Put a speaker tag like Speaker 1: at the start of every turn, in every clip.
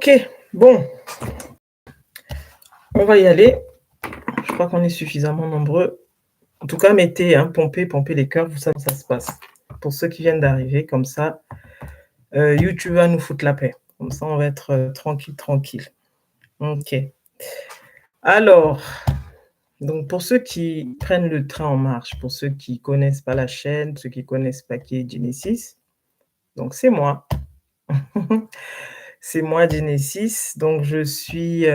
Speaker 1: OK, bon, on va y aller. Je crois qu'on est suffisamment nombreux. En tout cas, mettez, hein, pompez les cœurs, vous savez comment ça se passe. Pour ceux qui viennent d'arriver, comme ça, YouTube va nous foutre la paix. Comme ça, on va être, tranquille, tranquille. OK. Alors, donc pour ceux qui prennent le train en marche, pour ceux qui connaissent pas la chaîne, ceux qui connaissent pas qui est Genesis, donc c'est moi. C'est moi Genesis, donc je suis,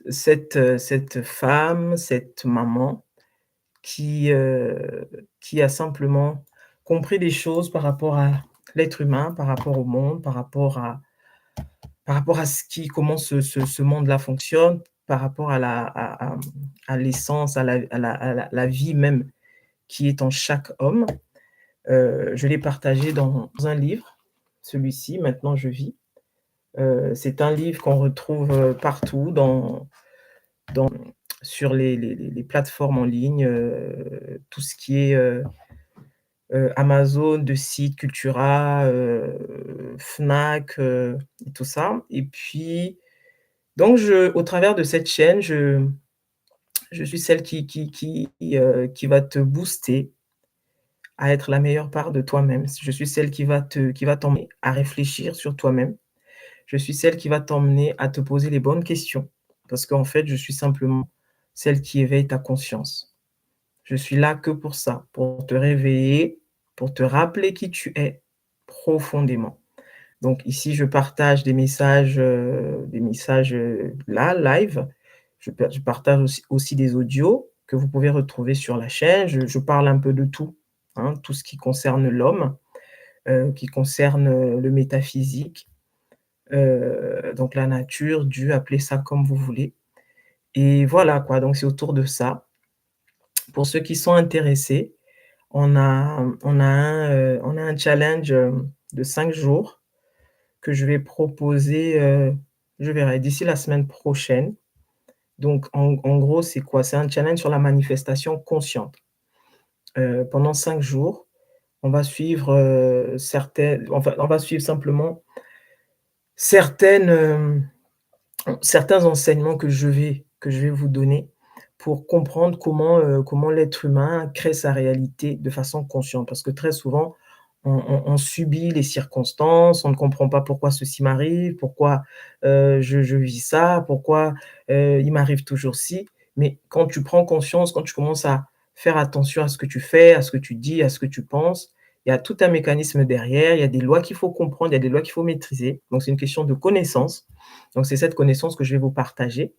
Speaker 1: cette femme, cette maman qui a simplement compris des choses par rapport à l'être humain, par rapport au monde, par rapport à comment ce monde-là fonctionne, par rapport à l'essence, à la vie même qui est en chaque homme. Je l'ai partagé dans un livre, celui-ci, Maintenant je vis. C'est un livre qu'on retrouve, partout dans sur les plateformes en ligne, tout ce qui est, Amazon, de sites Cultura, Fnac, et tout ça. Et puis donc au travers de cette chaîne, je suis celle qui va te booster à être la meilleure part de toi-même. Je suis celle qui va t'emmener à réfléchir sur toi-même. Je suis celle qui va t'emmener à te poser les bonnes questions parce qu'en fait, je suis simplement celle qui éveille ta conscience. Je suis là que pour ça, pour te réveiller, pour te rappeler qui tu es profondément. Donc ici, je partage des messages, là, live. Je partage aussi des audios que vous pouvez retrouver sur la chaîne. Je parle un peu de tout, hein, tout ce qui concerne l'homme, qui concerne, le métaphysique, donc la nature, Dieu, appelez ça comme vous voulez. Et voilà quoi, donc c'est autour de ça. Pour ceux qui sont intéressés, on a un challenge, de 5 jours que je vais proposer, je verrai d'ici la semaine prochaine. Donc en gros, c'est quoi? C'est un challenge sur la manifestation consciente. Pendant 5 jours, on va suivre, on va suivre simplement certaines, certains enseignements que je vais vous donner pour comprendre comment l'être humain crée sa réalité de façon consciente. Parce que très souvent, on subit les circonstances, on ne comprend pas pourquoi ceci m'arrive, pourquoi, je vis ça, pourquoi, il m'arrive toujours ci. Mais quand tu prends conscience, quand tu commences à faire attention à ce que tu fais, à ce que tu dis, à ce que tu penses, il y a tout un mécanisme derrière, il y a des lois qu'il faut comprendre, il y a des lois qu'il faut maîtriser. Donc c'est une question de connaissance. Donc c'est cette connaissance que je vais vous partager.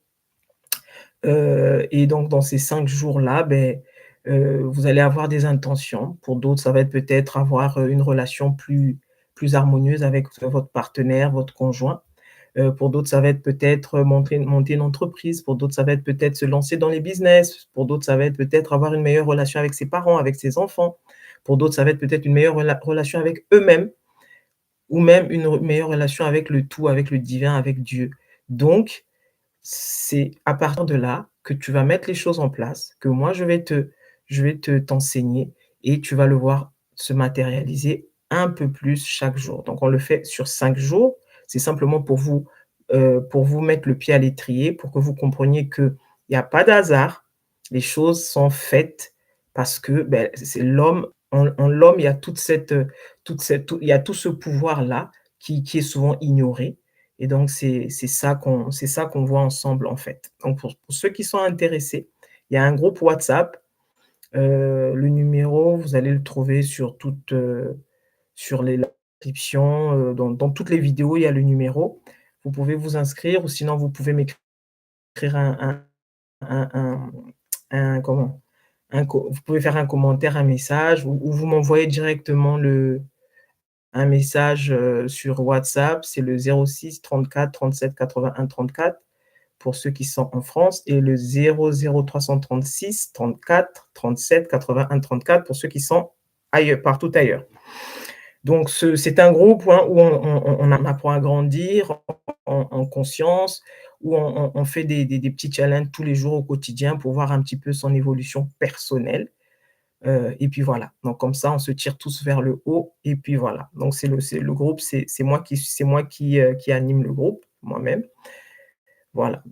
Speaker 1: Et donc dans ces 5 jours-là, vous allez avoir des intentions. Pour d'autres, ça va être peut-être avoir, une relation plus harmonieuse avec votre partenaire, votre conjoint. Pour d'autres, ça va être peut-être monter une entreprise. Pour d'autres, ça va être peut-être se lancer dans les business. Pour d'autres, ça va être peut-être avoir une meilleure relation avec ses parents, avec ses enfants. Pour d'autres, ça va être peut-être une meilleure relation avec eux-mêmes ou même une meilleure relation avec le tout, avec le divin, avec Dieu. Donc c'est à partir de là que tu vas mettre les choses en place, que moi t'enseigner et tu vas le voir se matérialiser un peu plus chaque jour. Donc on le fait sur 5 jours. C'est simplement pour vous mettre le pied à l'étrier, pour que vous compreniez qu'il y a pas d'hasard. Les choses sont faites parce que, c'est l'homme en l'homme, il y a il y a tout ce pouvoir-là qui est souvent ignoré. Et donc c'est ça qu'on voit ensemble, en fait. Donc pour ceux qui sont intéressés, il y a un groupe WhatsApp, le numéro, vous allez le trouver sur les descriptions, dans toutes les vidéos, il y a le numéro. Vous pouvez vous inscrire ou sinon vous pouvez m'écrire un un un comment? Vous pouvez faire un commentaire, un message ou vous m'envoyez directement un message, sur WhatsApp, c'est le 06 34 37 81 34 pour ceux qui sont en France et le 00336 34 37 81 34 pour ceux qui sont ailleurs, partout ailleurs. Donc c'est un groupe, hein, où on apprend à grandir en conscience, où on fait des petits challenges tous les jours au quotidien pour voir un petit peu son évolution personnelle. Et puis voilà. Donc comme ça, on se tire tous vers le haut et puis voilà. Donc c'est le groupe, c'est moi qui anime le groupe, moi-même. Voilà.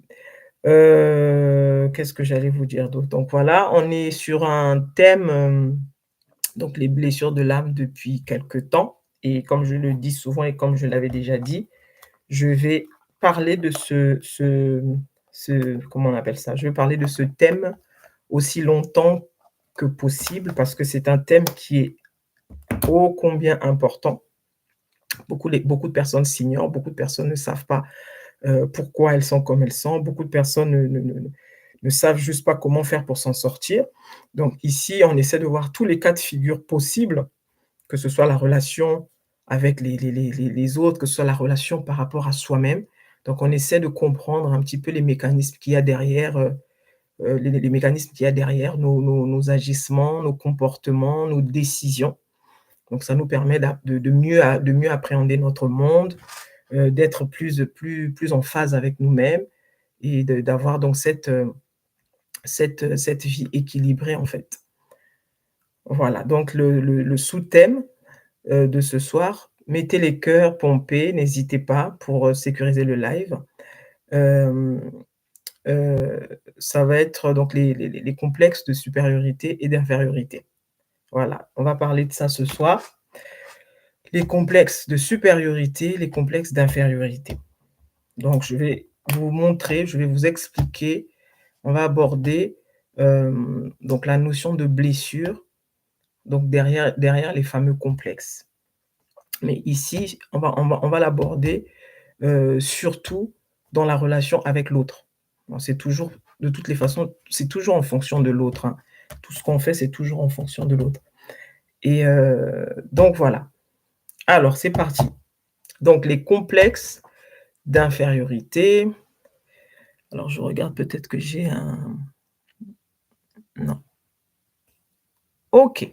Speaker 1: Qu'est-ce que j'allais vous dire d'autre? Donc voilà, on est sur un thème, donc les blessures de l'âme depuis quelque temps et comme je le dis souvent et comme je l'avais déjà dit, je vais parler de ce comment on appelle ça? Je vais parler de ce thème aussi longtemps que possible parce que c'est un thème qui est ô combien important. Beaucoup de personnes s'ignorent, beaucoup de personnes ne savent pas, pourquoi elles sont comme elles sont. Beaucoup de personnes ne savent juste pas comment faire pour s'en sortir. Donc ici, on essaie de voir tous les cas de figure possibles, que ce soit la relation avec les autres, que ce soit la relation par rapport à soi-même. Donc on essaie de comprendre un petit peu les mécanismes qu'il y a derrière, les mécanismes qu'il y a derrière nos agissements, nos comportements, nos décisions. Donc ça nous permet de mieux appréhender notre monde, d'être plus en phase avec nous-mêmes et d'avoir donc cette vie équilibrée, en fait. Voilà, donc le sous-thème, de ce soir, mettez les cœurs pompés, n'hésitez pas pour, sécuriser le live. Hem, Ça va être donc les complexes de supériorité et d'infériorité. Voilà, on va parler de ça ce soir. Les complexes de supériorité, les complexes d'infériorité. Donc je vais vous expliquer, on va aborder, donc la notion de blessure, donc derrière les fameux complexes. Mais ici, on va l'aborder, surtout dans la relation avec l'autre. Bon, c'est toujours de toutes les façons, c'est toujours en fonction de l'autre, hein. Tout ce qu'on fait, c'est toujours en fonction de l'autre et donc voilà. Alors c'est parti. Donc les complexes d'infériorité. Alors je regarde peut-être que j'ai un non. OK.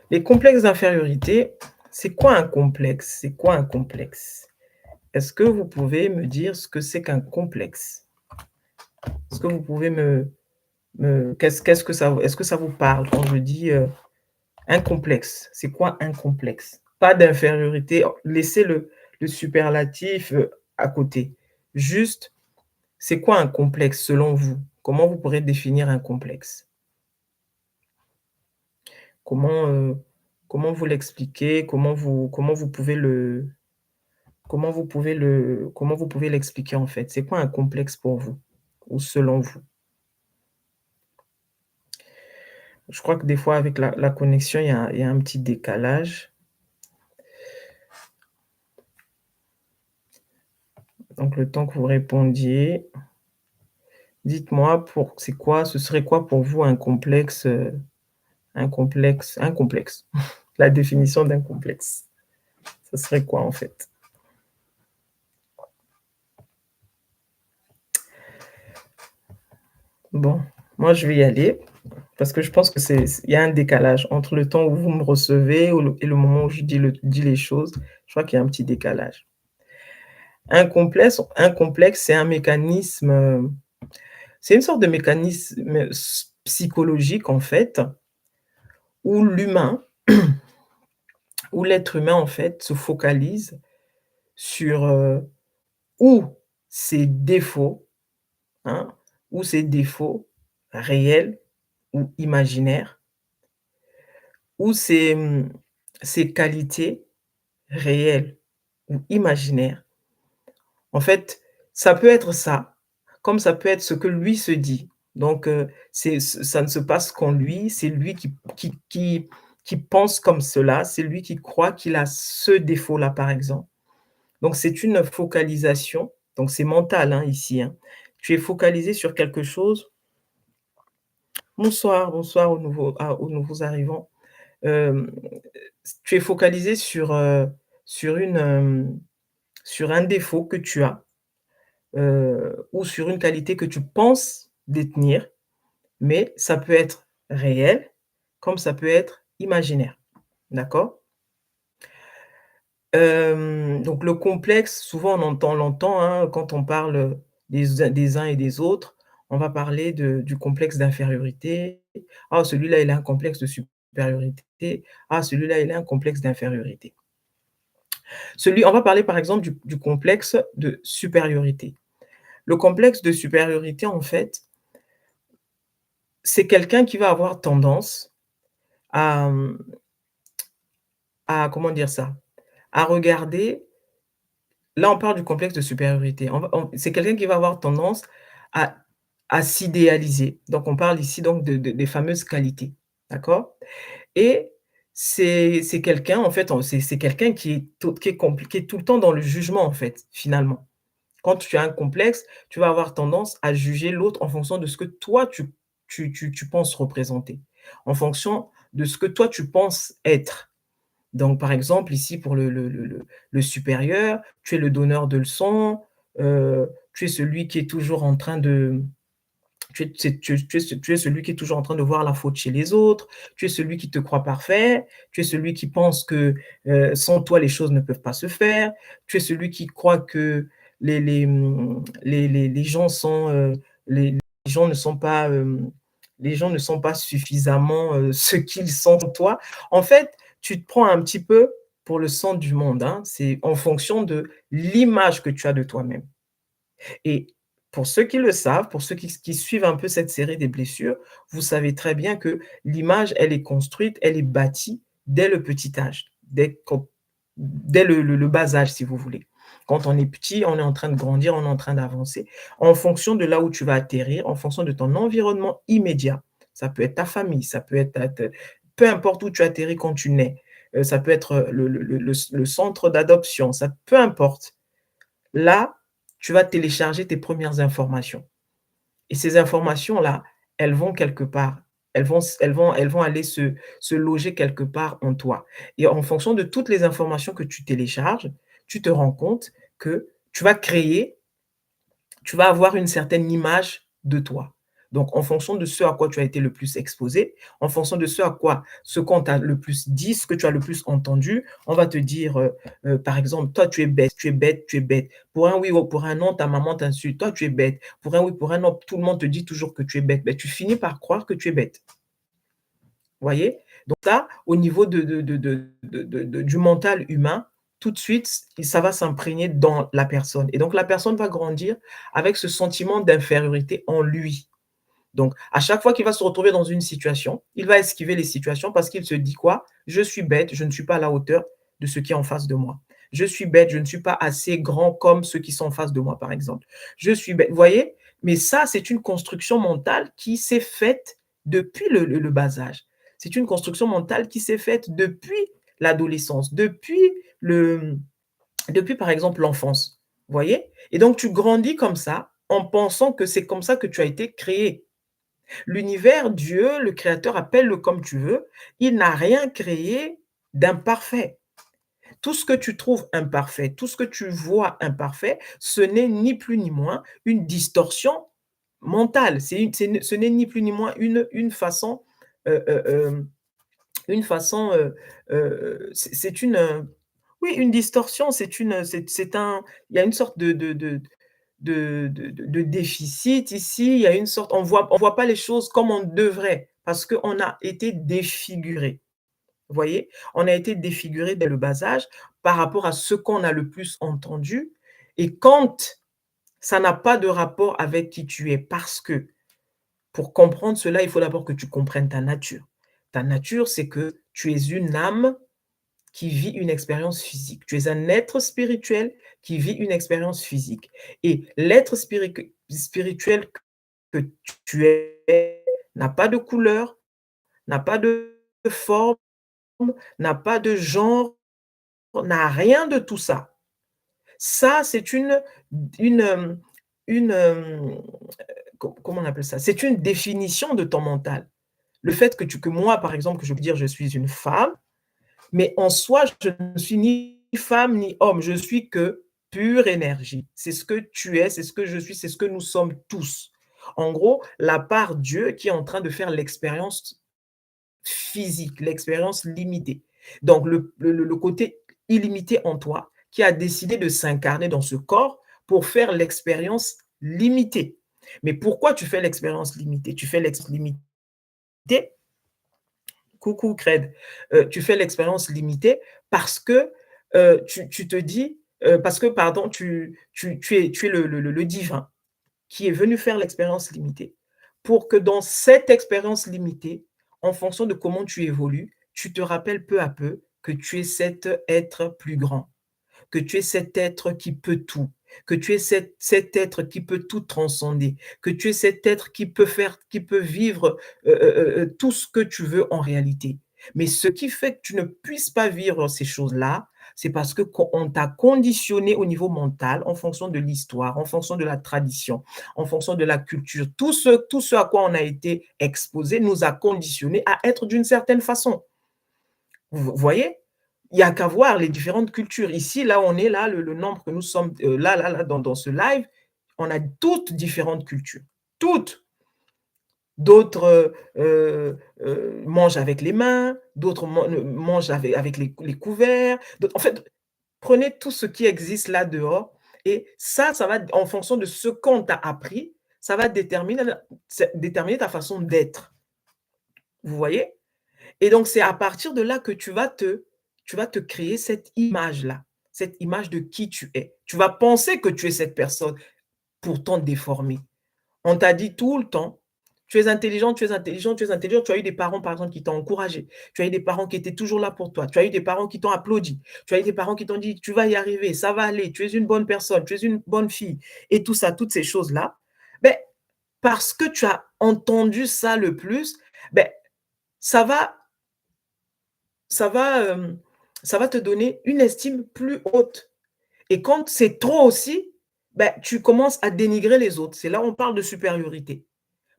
Speaker 1: Les complexes d'infériorité, c'est quoi un complexe? C'est quoi un complexe? Est-ce que vous pouvez me dire ce que c'est qu'un complexe? Est-ce que vous pouvez qu'est-ce que ça est-ce que ça vous parle quand je dis, un complexe? C'est quoi un complexe? Pas d'infériorité, laissez le superlatif, à côté. Juste, c'est quoi un complexe selon vous? Comment vous pourrez définir un complexe? Comment, comment vous l'expliquez? Comment vous pouvez l'expliquer, en fait? C'est quoi un complexe pour vous ou selon vous? Je crois que des fois avec la connexion, il y a un petit décalage. Donc le temps que vous répondiez, dites-moi ce serait quoi pour vous un complexe? La définition d'un complexe, ce serait quoi, en fait? Bon, moi je vais y aller parce que je pense que il y a un décalage entre le temps où vous me recevez et le moment où je dis les choses. Je crois qu'il y a un petit décalage. Un complexe, c'est un mécanisme, c'est une sorte de mécanisme psychologique, en fait, où l'être humain, en fait, se focalise sur, ou ses défauts, hein, ou ses défauts réels ou imaginaires, ou ses qualités réelles ou imaginaires. En fait, ça peut être ça, comme ça peut être ce que lui se dit. Donc, ça ne se passe qu'en lui, c'est lui qui pense comme cela, c'est lui qui croit qu'il a ce défaut-là, par exemple. Donc c'est une focalisation, donc c'est mental, hein, ici, hein. Tu es focalisé sur quelque chose. Bonsoir, bonsoir aux nouveaux arrivants. Hem, Tu es focalisé sur sur un défaut que tu as, ou sur une qualité que tu penses détenir, mais ça peut être réel, comme ça peut être imaginaire. D'accord? Donc le complexe, souvent on l'entend, hein, quand on parle, des uns et des autres, on va parler du complexe d'infériorité. Ah, celui-là, il a un complexe de supériorité. Ah, celui-là, il a un complexe d'infériorité. On va parler par exemple du complexe de supériorité. Le complexe de supériorité, en fait, c'est quelqu'un qui va avoir tendance à, comment dire ça? À regarder là, on parle du complexe de supériorité. C'est quelqu'un qui va avoir tendance à s'idéaliser. Donc on parle ici donc des fameuses qualités, d'accord? Et c'est quelqu'un en fait, c'est quelqu'un qui est tout le temps dans le jugement en fait, finalement. Quand tu as un complexe, tu vas avoir tendance à juger l'autre en fonction de ce que toi tu penses représenter, en fonction de ce que toi tu penses être. Donc, par exemple, ici, pour le supérieur, tu es le donneur de leçons, tu es celui qui est toujours en train de tu es celui qui est toujours en train de voir la faute chez les autres, tu es celui qui te croit parfait, tu es celui qui pense que, sans toi, les choses ne peuvent pas se faire, tu es celui qui croit que les gens sont, les gens ne sont pas, les gens ne sont pas suffisamment, ce qu'ils sont toi. En fait, tu te prends un petit peu pour le centre du monde, hein. C'est en fonction de l'image que tu as de toi-même. Et pour ceux qui le savent, pour ceux qui suivent un peu cette série des blessures, vous savez très bien que l'image, elle est construite, elle est bâtie dès le petit âge, dès le bas âge, si vous voulez. Quand on est petit, on est en train de grandir, on est en train d'avancer, en fonction de là où tu vas atterrir, en fonction de ton environnement immédiat. Ça peut être ta famille, ça peut être peu importe où tu atterris quand tu nais, ça peut être le centre d'adoption, ça peu importe. Là, tu vas télécharger tes premières informations et ces informations-là, elles vont quelque part. Elles vont aller se loger quelque part en toi et en fonction de toutes les informations que tu télécharges, tu te rends compte que tu vas avoir une certaine image de toi. Donc, en fonction de ce à quoi tu as été le plus exposé, en fonction de ce qu'on t'a le plus dit, ce que tu as le plus entendu, on va te dire, par exemple: «Toi, tu es bête, tu es bête, tu es bête». Pour un oui ou pour un non, ta maman t'insulte: «Toi, tu es bête». Pour un oui, pour un non, tout le monde te dit toujours que tu es bête. Beh, tu finis par croire que tu es bête. Voyez? Donc ça, au niveau du mental humain, tout de suite, ça va s'imprégner dans la personne et donc la personne va grandir avec ce sentiment d'infériorité en lui. Donc à chaque fois qu'il va se retrouver dans une situation, il va esquiver les situations parce qu'il se dit quoi? «Je suis bête, je ne suis pas à la hauteur de ce qui est en face de moi. Je suis bête, je ne suis pas assez grand comme ceux qui sont en face de moi», par exemple. «Je suis bête», vous voyez? Mais ça, c'est une construction mentale qui s'est faite depuis le bas âge. C'est une construction mentale qui s'est faite depuis l'adolescence, le depuis, par exemple, l'enfance. Vous voyez? Et donc tu grandis comme ça, en pensant que c'est comme ça que tu as été créé. L'univers, Dieu, le créateur, appelle-le comme tu veux, il n'a rien créé d'imparfait. Tout ce que tu trouves imparfait, tout ce que tu vois imparfait, ce n'est ni plus ni moins une distorsion mentale. Ce n'est ni plus ni moins heu heu, hem, une façon, c'est une, oui, une distorsion, c'est un il y a une sorte de déficit ici, il y a une sorte on voit pas les choses comme on devrait parce qu'on a été défiguré. Vous voyez? On a été défiguré dès le bas âge par rapport à ce qu'on a le plus entendu et quand ça n'a pas de rapport avec qui tu es parce que pour comprendre cela, il faut d'abord que tu comprennes ta nature. Ta nature, c'est que tu es une âme qui vit une expérience physique. Tu es un être spirituel qui vit une expérience physique et l'être spirituel que tu es n'a pas de couleur, n'a pas de forme, n'a pas de genre, n'a rien de tout ça. Ça, c'est une, une, comment on appelle ça? C'est une définition de ton mental. Le fait que moi, par exemple, que je peux dire: «Je suis une femme», mais en soi, je ne suis ni femme ni homme, je suis que pure énergie. C'est ce que tu es, c'est ce que je suis, c'est ce que nous sommes tous. En gros, la part Dieu qui est en train de faire l'expérience physique, l'expérience limitée. Donc le côté illimité en toi qui a décidé de s'incarner dans ce corps pour faire l'expérience limitée. Mais pourquoi tu fais l'expérience limitée? Tu fais l'expérience limitée, coucou Cred, tu fais l'expérience limitée parce que, tu te dis, parce que pardon, tu es le divin qui est venu faire l'expérience limitée pour que dans cette expérience limitée, en fonction de comment tu évolues, tu te rappelles peu à peu que tu es cet être plus grand, que tu es cet être qui peut tout, que tu es cet être qui peut tout transcender, que tu es cet être qui peut vivre tout ce que tu veux en réalité. Mais ce qui fait que tu ne puisses pas vivre ces choses-là, c'est parce que on t'a conditionné au niveau mental en fonction de l'histoire, en fonction de la tradition, en fonction de la culture. Tout ce à quoi on a été exposé nous a conditionné à être d'une certaine façon. Vous voyez? Il y a qu'à voir les différentes cultures. Ici, là, on est là, le nombre que nous sommes, là, dans ce live, on a toutes différentes cultures, toutes. D'autres, mangent avec les mains, d'autres mangent avec les couverts, d'autres en fait, prenez tout ce qui existe là dehors et ça va en fonction de ce qu'on t'a appris, ça va déterminer ta façon d'être. Vous voyez? Et donc, c'est à partir de là que tu vas te créer cette image-là, cette image de qui tu es. Tu vas penser que tu es cette personne, pourtant déformée. On t'a dit tout le temps: «Tu es intelligent, tu es intelligent, tu es intelligent». Tu as eu des parents, par exemple, qui t'ont encouragé. Tu as eu des parents qui étaient toujours là pour toi. Tu as eu des parents qui t'ont applaudi. Tu as eu des parents qui t'ont dit: «Tu vas y arriver, ça va aller, tu es une bonne personne, tu es une bonne fille» et tout ça, toutes ces choses-là. Beh, parce que tu as entendu ça le plus, beh, ça va ça va, ça va te donner une estime plus haute et quand c'est trop aussi, bah, tu commences à dénigrer les autres. C'est là où on parle de supériorité.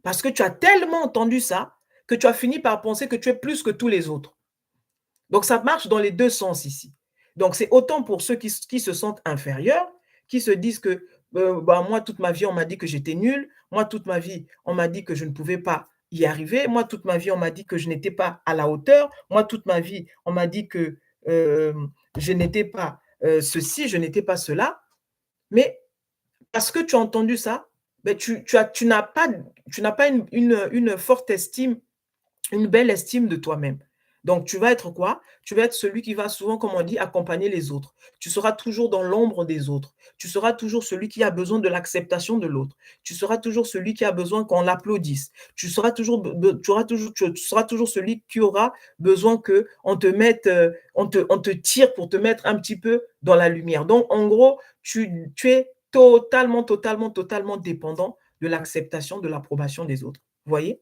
Speaker 1: Parce que tu as tellement entendu ça, que tu as fini par penser que tu es plus que tous les autres. Donc ça marche dans les 2 sens ici. Donc c'est autant pour ceux qui se sentent inférieurs, qui se disent que, bah, moi toute ma vie on m'a dit que j'étais nul, moi toute ma vie on m'a dit que je ne pouvais pas y arriver, moi toute ma vie on m'a dit que je n'étais pas à la hauteur, moi toute ma vie on m'a dit que, je n'étais pas, ceci, je n'étais pas cela. Mais parce que tu as entendu ça, beh, tu n'as pas une forte estime, une belle estime de toi-même. Donc tu vas être quoi? Tu vas être celui qui va souvent, comme on dit, accompagner les autres. Tu seras toujours dans l'ombre des autres. Tu seras toujours celui qui a besoin de l'acceptation de l'autre. Tu seras toujours celui qui a besoin qu'on l'applaudisse. Tu seras toujours celui qui aura besoin qu'on te mette, on te tire pour te mettre un petit peu dans la lumière. Donc en gros, tu es totalement dépendant de l'acceptation, de l'approbation des autres. Vous voyez?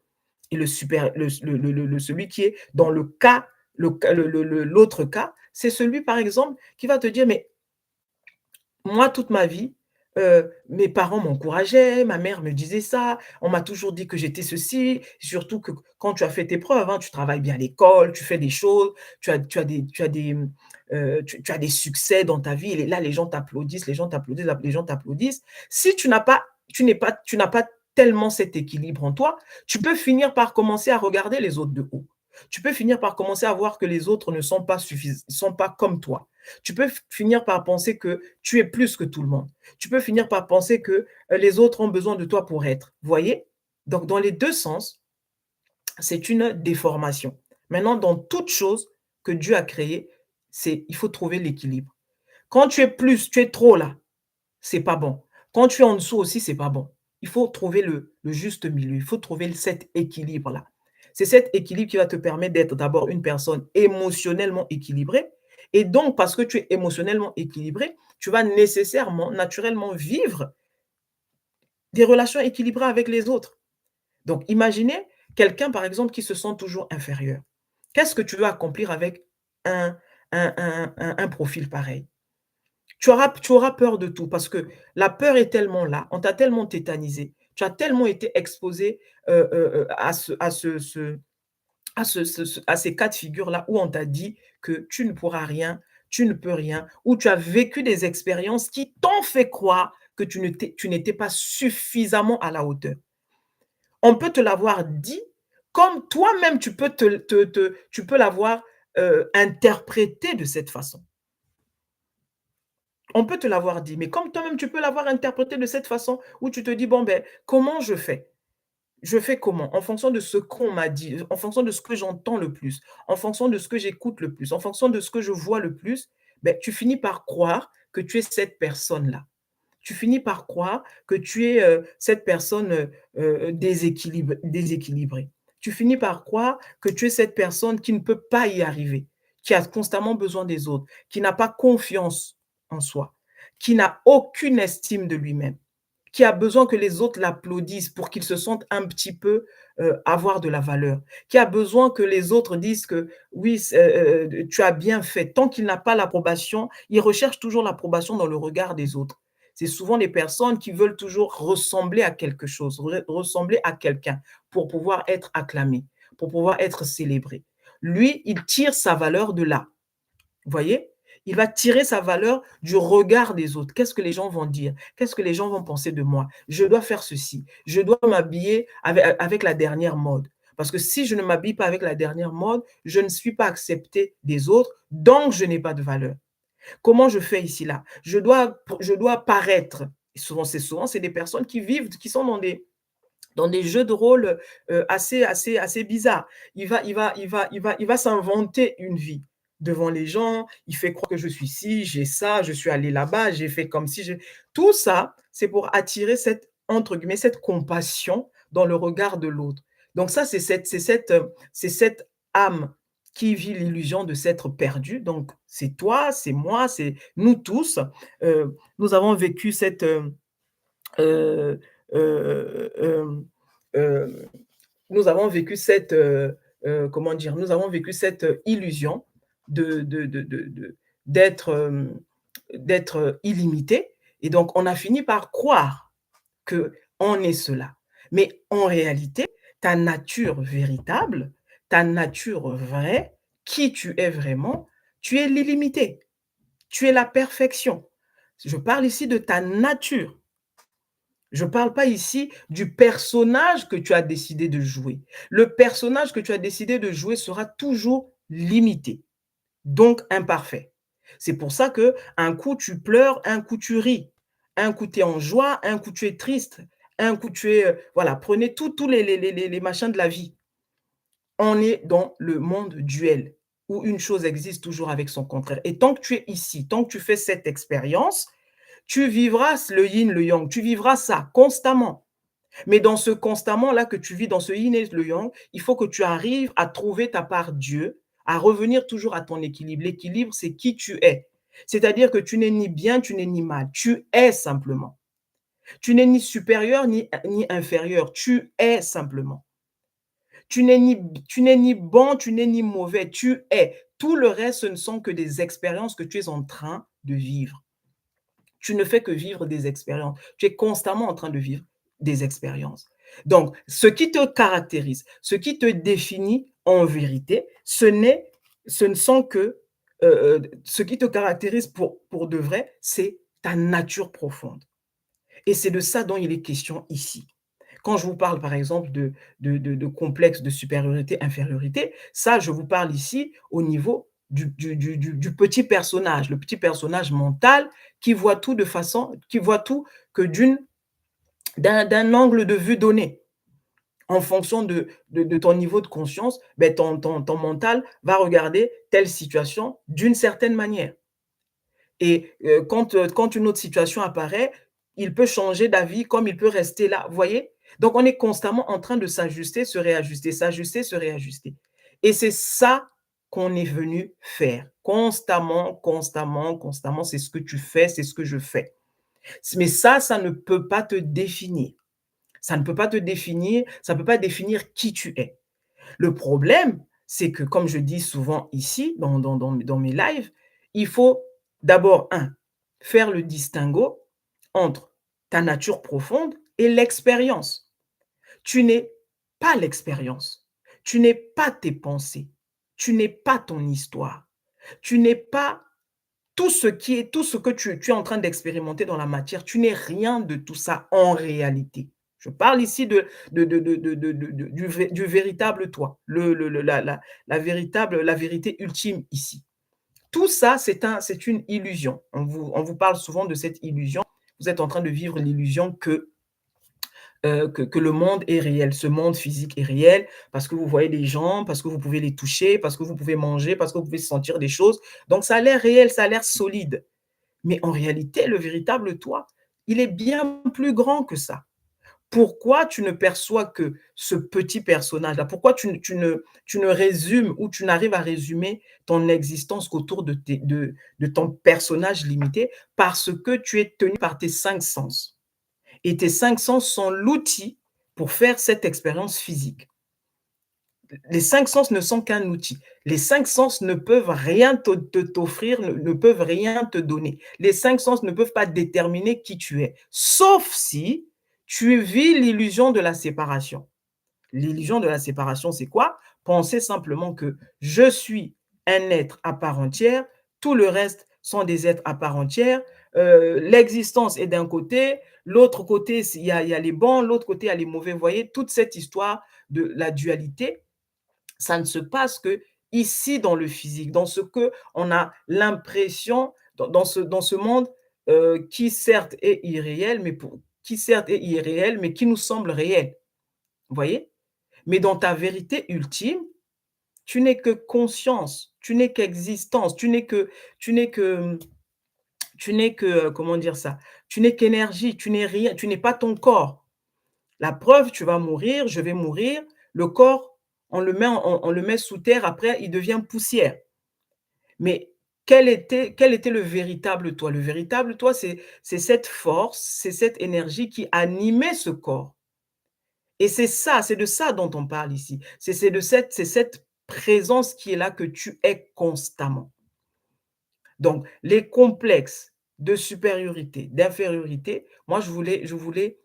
Speaker 1: Et le super celui qui est dans l'autre cas, c'est celui, par exemple, qui va te dire: «Mais moi, toute ma vie, mes parents m'encourageaient, ma mère me disait ça, on m'a toujours dit que j'étais ceci». Surtout que quand tu as fait tes preuves, hein, tu travailles bien à l'école, tu fais des choses, tu as des succès dans ta vie et là, les gens t'applaudissent, les gens t'applaudissent, les gens t'applaudissent. Si tu n'as pas tellement cet équilibre en toi, tu peux finir par commencer à regarder les autres de haut. Tu peux finir par commencer à voir que les autres ne sont pas sont pas comme toi. Tu peux finir par penser que tu es plus que tout le monde. Tu peux finir par penser que les autres ont besoin de toi pour être. Vous voyez? Donc, dans les 2 sens, c'est une déformation. Maintenant, dans toute chose que Dieu a créée, il faut trouver l'équilibre. Quand tu es plus, tu es trop là, c'est pas bon. Quand tu es en dessous aussi, c'est pas bon. Il faut trouver le juste milieu. Il faut trouver cet équilibre-là. C'est cet équilibre qui va te permettre d'être d'abord une personne émotionnellement équilibrée. Et donc, parce que tu es émotionnellement équilibré, tu vas nécessairement, naturellement vivre des relations équilibrées avec les autres. Donc, imaginez quelqu'un, par exemple, qui se sent toujours inférieur. Qu'est-ce que tu veux accomplir avec un, un profil pareil? Tu auras peur de tout parce que la peur est tellement là, on t'a tellement tétanisé, tu as tellement été exposé, à ces cas de figure-là où on t'a dit que tu ne pourras rien, tu ne peux rien, où tu as vécu des expériences qui t'ont fait croire que tu n'étais pas suffisamment à la hauteur. On peut te l'avoir dit, comme toi-même tu peux l'avoir, interprété de cette façon. On peut te l'avoir dit, mais comme toi-même tu peux l'avoir interprété de cette façon où tu te dis: «Bon, ben, comment je fais?» Je fais comment? En fonction de ce qu'on m'a dit, en fonction de ce que j'entends le plus, en fonction de ce que j'écoute le plus, en fonction de ce que je vois le plus, beh, tu finis par croire que tu es cette personne-là. Tu finis par croire que tu es, cette personne, déséquilibrée. Tu finis par croire que tu es cette personne qui ne peut pas y arriver, qui a constamment besoin des autres, qui n'a pas confiance en soi, qui n'a aucune estime de lui-même, qui a besoin que les autres l'applaudissent pour qu'il se sente un petit peu, avoir de la valeur, qui a besoin que les autres disent que oui, tu as bien fait. Tant qu'il n'a pas l'approbation, il recherche toujours l'approbation dans le regard des autres. C'est souvent des personnes qui veulent toujours ressembler à quelque chose, ressembler à quelqu'un pour pouvoir être acclamé, pour pouvoir être célébré. Lui, il tire sa valeur de là. Vous voyez? Il va tirer sa valeur du regard des autres. Qu'est-ce que les gens vont dire? Qu'est-ce que les gens vont penser de moi? Je dois faire ceci. Je dois m'habiller avec la dernière mode. Parce que si je ne m'habille pas avec la dernière mode, je ne suis pas accepté des autres, donc je n'ai pas de valeur. Comment je fais ici là? Je dois paraître. Et souvent c'est des personnes qui vivent, qui sont dans des jeux de rôle, assez bizarres. Il va s'inventer une vie devant les gens, il fait croire que je suis ci, j'ai ça, je suis allé là-bas, j'ai fait comme si je tout ça, c'est pour attirer cette, entre guillemets, «cette compassion» dans le regard de l'autre. Donc ça, c'est cette âme qui vit l'illusion de s'être perdu. Donc c'est toi, c'est moi, c'est nous tous, nous avons vécu cette, heu, hem, hem, nous avons vécu cette, comment dire? Nous avons vécu cette, illusion de d'être, d'être illimité et donc on a fini par croire qu'on est cela. Mais en réalité, ta nature véritable, ta nature vraie, qui tu es vraiment, tu es l'illimité, tu es la perfection. Je parle ici de ta nature. Je ne parle pas ici du personnage que tu as décidé de jouer. Le personnage que tu as décidé de jouer sera toujours limité, donc imparfait. C'est pour ça que un coup tu pleures, un coup tu ris, un coup tu es en joie, un coup tu es triste, un coup tu es, voilà, prenez tous les machins de la vie. On est dans le monde duel où une chose existe toujours avec son contraire et tant que tu es ici, tant que tu fais cette expérience, tu vivras le yin, le yang, tu vivras ça constamment. Mais dans ce constamment-là que tu vis, dans ce yin et le yang, il faut que tu arrives à trouver ta part Dieu, à revenir toujours à ton équilibre. L'équilibre, c'est qui tu es. C'est-à-dire que tu n'es ni bien, tu n'es ni mal. Tu es simplement. Tu n'es ni supérieur ni inférieur. Tu es simplement. Tu n'es ni bon, tu n'es ni mauvais. Tu es. Tout le reste, ce ne sont que des expériences que tu es en train de vivre. Tu ne fais que vivre des expériences. Tu es constamment en train de vivre des expériences. Donc, ce qui te caractérise, ce qui te définit en vérité, ce ne sont que, ce qui te caractérise pour de vrai, c'est ta nature profonde et c'est de ça dont il est question ici. Quand je vous parle, par exemple, de complexe de supériorité, infériorité, ça, je vous parle ici au niveau du petit personnage, le petit personnage mental qui voit tout que d'un angle de vue donné. En fonction de ton niveau de conscience, beh, ton mental va regarder telle situation d'une certaine manière. Et quand une autre situation apparaît, il peut changer d'avis comme il peut rester là, vous voyez? Donc on est constamment en train de s'ajuster, se réajuster et c'est ça qu'on est venu faire constamment, constamment, constamment. C'est ce que tu fais, c'est ce que je fais. Mais ça ne peut pas te définir. Ça ne peut pas te définir, ça ne peut pas définir qui tu es. Le problème, c'est que comme je dis souvent ici dans mes lives, il faut d'abord faire le distinguo entre ta nature profonde et l'expérience. Tu n'es pas l'expérience, tu n'es pas tes pensées, tu n'es pas ton histoire, tu n'es pas tout ce que tu es en train d'expérimenter dans la matière, tu n'es rien de tout ça en réalité. Je parle ici du véritable toi, la véritable la vérité ultime ici. Tout ça, c'est une illusion. On vous parle souvent de cette illusion. Vous êtes en train de vivre l'illusion que le monde est réel. Ce monde physique est réel parce que vous voyez des gens, parce que vous pouvez les toucher, parce que vous pouvez manger, parce que vous pouvez sentir des choses. Donc ça a l'air réel, ça a l'air solide. Mais en réalité, le véritable toi, il est bien plus grand que ça. Pourquoi tu ne perçois que ce petit personnage-là? Pourquoi tu ne résumes ou tu n'arrives à résumer ton existence qu'autour de ton personnage limité? Parce que tu es tenu par tes 5 sens et tes 5 sens sont l'outil pour faire cette expérience physique. Les 5 sens ne sont qu'un outil. Les 5 sens ne peuvent rien t'offrir, ne peuvent rien te donner. Les 5 sens ne peuvent pas déterminer qui tu es, sauf si tu vis l'illusion de la séparation. L'illusion de la séparation, c'est quoi? Penser simplement que je suis un être à part entière, tout le reste sont des êtres à part entière, l'existence est d'un côté, l'autre côté, il y a les bons, l'autre côté, il y a les mauvais. Vous voyez, toute cette histoire de la dualité, ça ne se passe que ici dans le physique, dans ce que on a l'impression, dans ce monde qui certes est irréel, mais qui nous semble réel. Vous voyez? Mais dans ta vérité ultime, tu n'es que conscience, tu n'es qu'existence, tu n'es que, comment dire ça? Tu n'es qu'énergie, tu n'es rien, tu n'es pas ton corps. La preuve, tu vas mourir, je vais mourir, le corps, on le met sous terre, après il devient poussière. Mais quel était le véritable toi? Le véritable toi, c'est cette force, c'est cette énergie qui animait ce corps. Et c'est ça, c'est de ça dont on parle ici. C'est cette présence qui est là, que tu es constamment. Donc les complexes de supériorité, d'infériorité, moi je voulais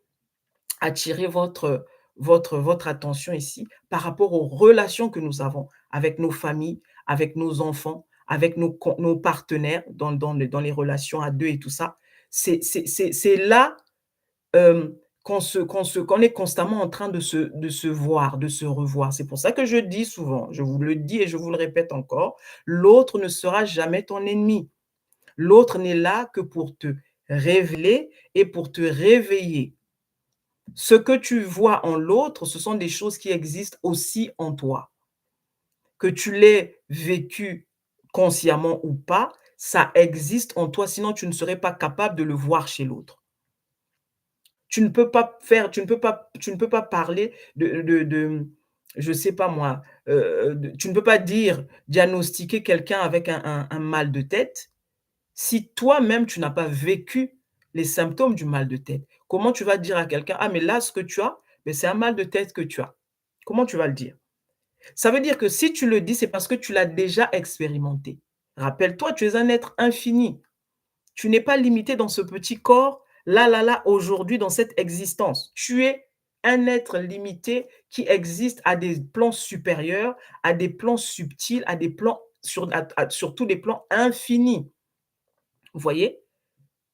Speaker 1: attirer votre attention ici par rapport aux relations que nous avons avec nos familles, avec nos enfants, avec nos partenaires dans les relations à 2 et tout ça. C'est là, qu'on est constamment en train de se voir, de se revoir. C'est pour ça que je dis souvent, je vous le dis et je vous le répète encore, l'autre ne sera jamais ton ennemi. L'autre n'est là que pour te révéler et pour te réveiller. Ce que tu vois en l'autre, ce sont des choses qui existent aussi en toi. Que tu l'aies vécu consciemment ou pas, ça existe en toi, sinon tu ne serais pas capable de le voir chez l'autre. Tu ne peux pas parler je sais pas moi, tu ne peux pas diagnostiquer quelqu'un avec un mal de tête, si toi-même tu n'as pas vécu les symptômes du mal de tête. Comment tu vas dire à quelqu'un: «Ah mais là ce que tu as, beh, c'est un mal de tête que tu as». Comment tu vas le dire? Ça veut dire que si tu le dis, c'est parce que tu l'as déjà expérimenté. Rappelle-toi, tu es un être infini. Tu n'es pas limité dans ce petit corps, là, là, là, aujourd'hui, dans cette existence. Tu es un être limité qui existe à des plans supérieurs, à des plans subtils, à des plans surtout des plans infinis. Vous voyez?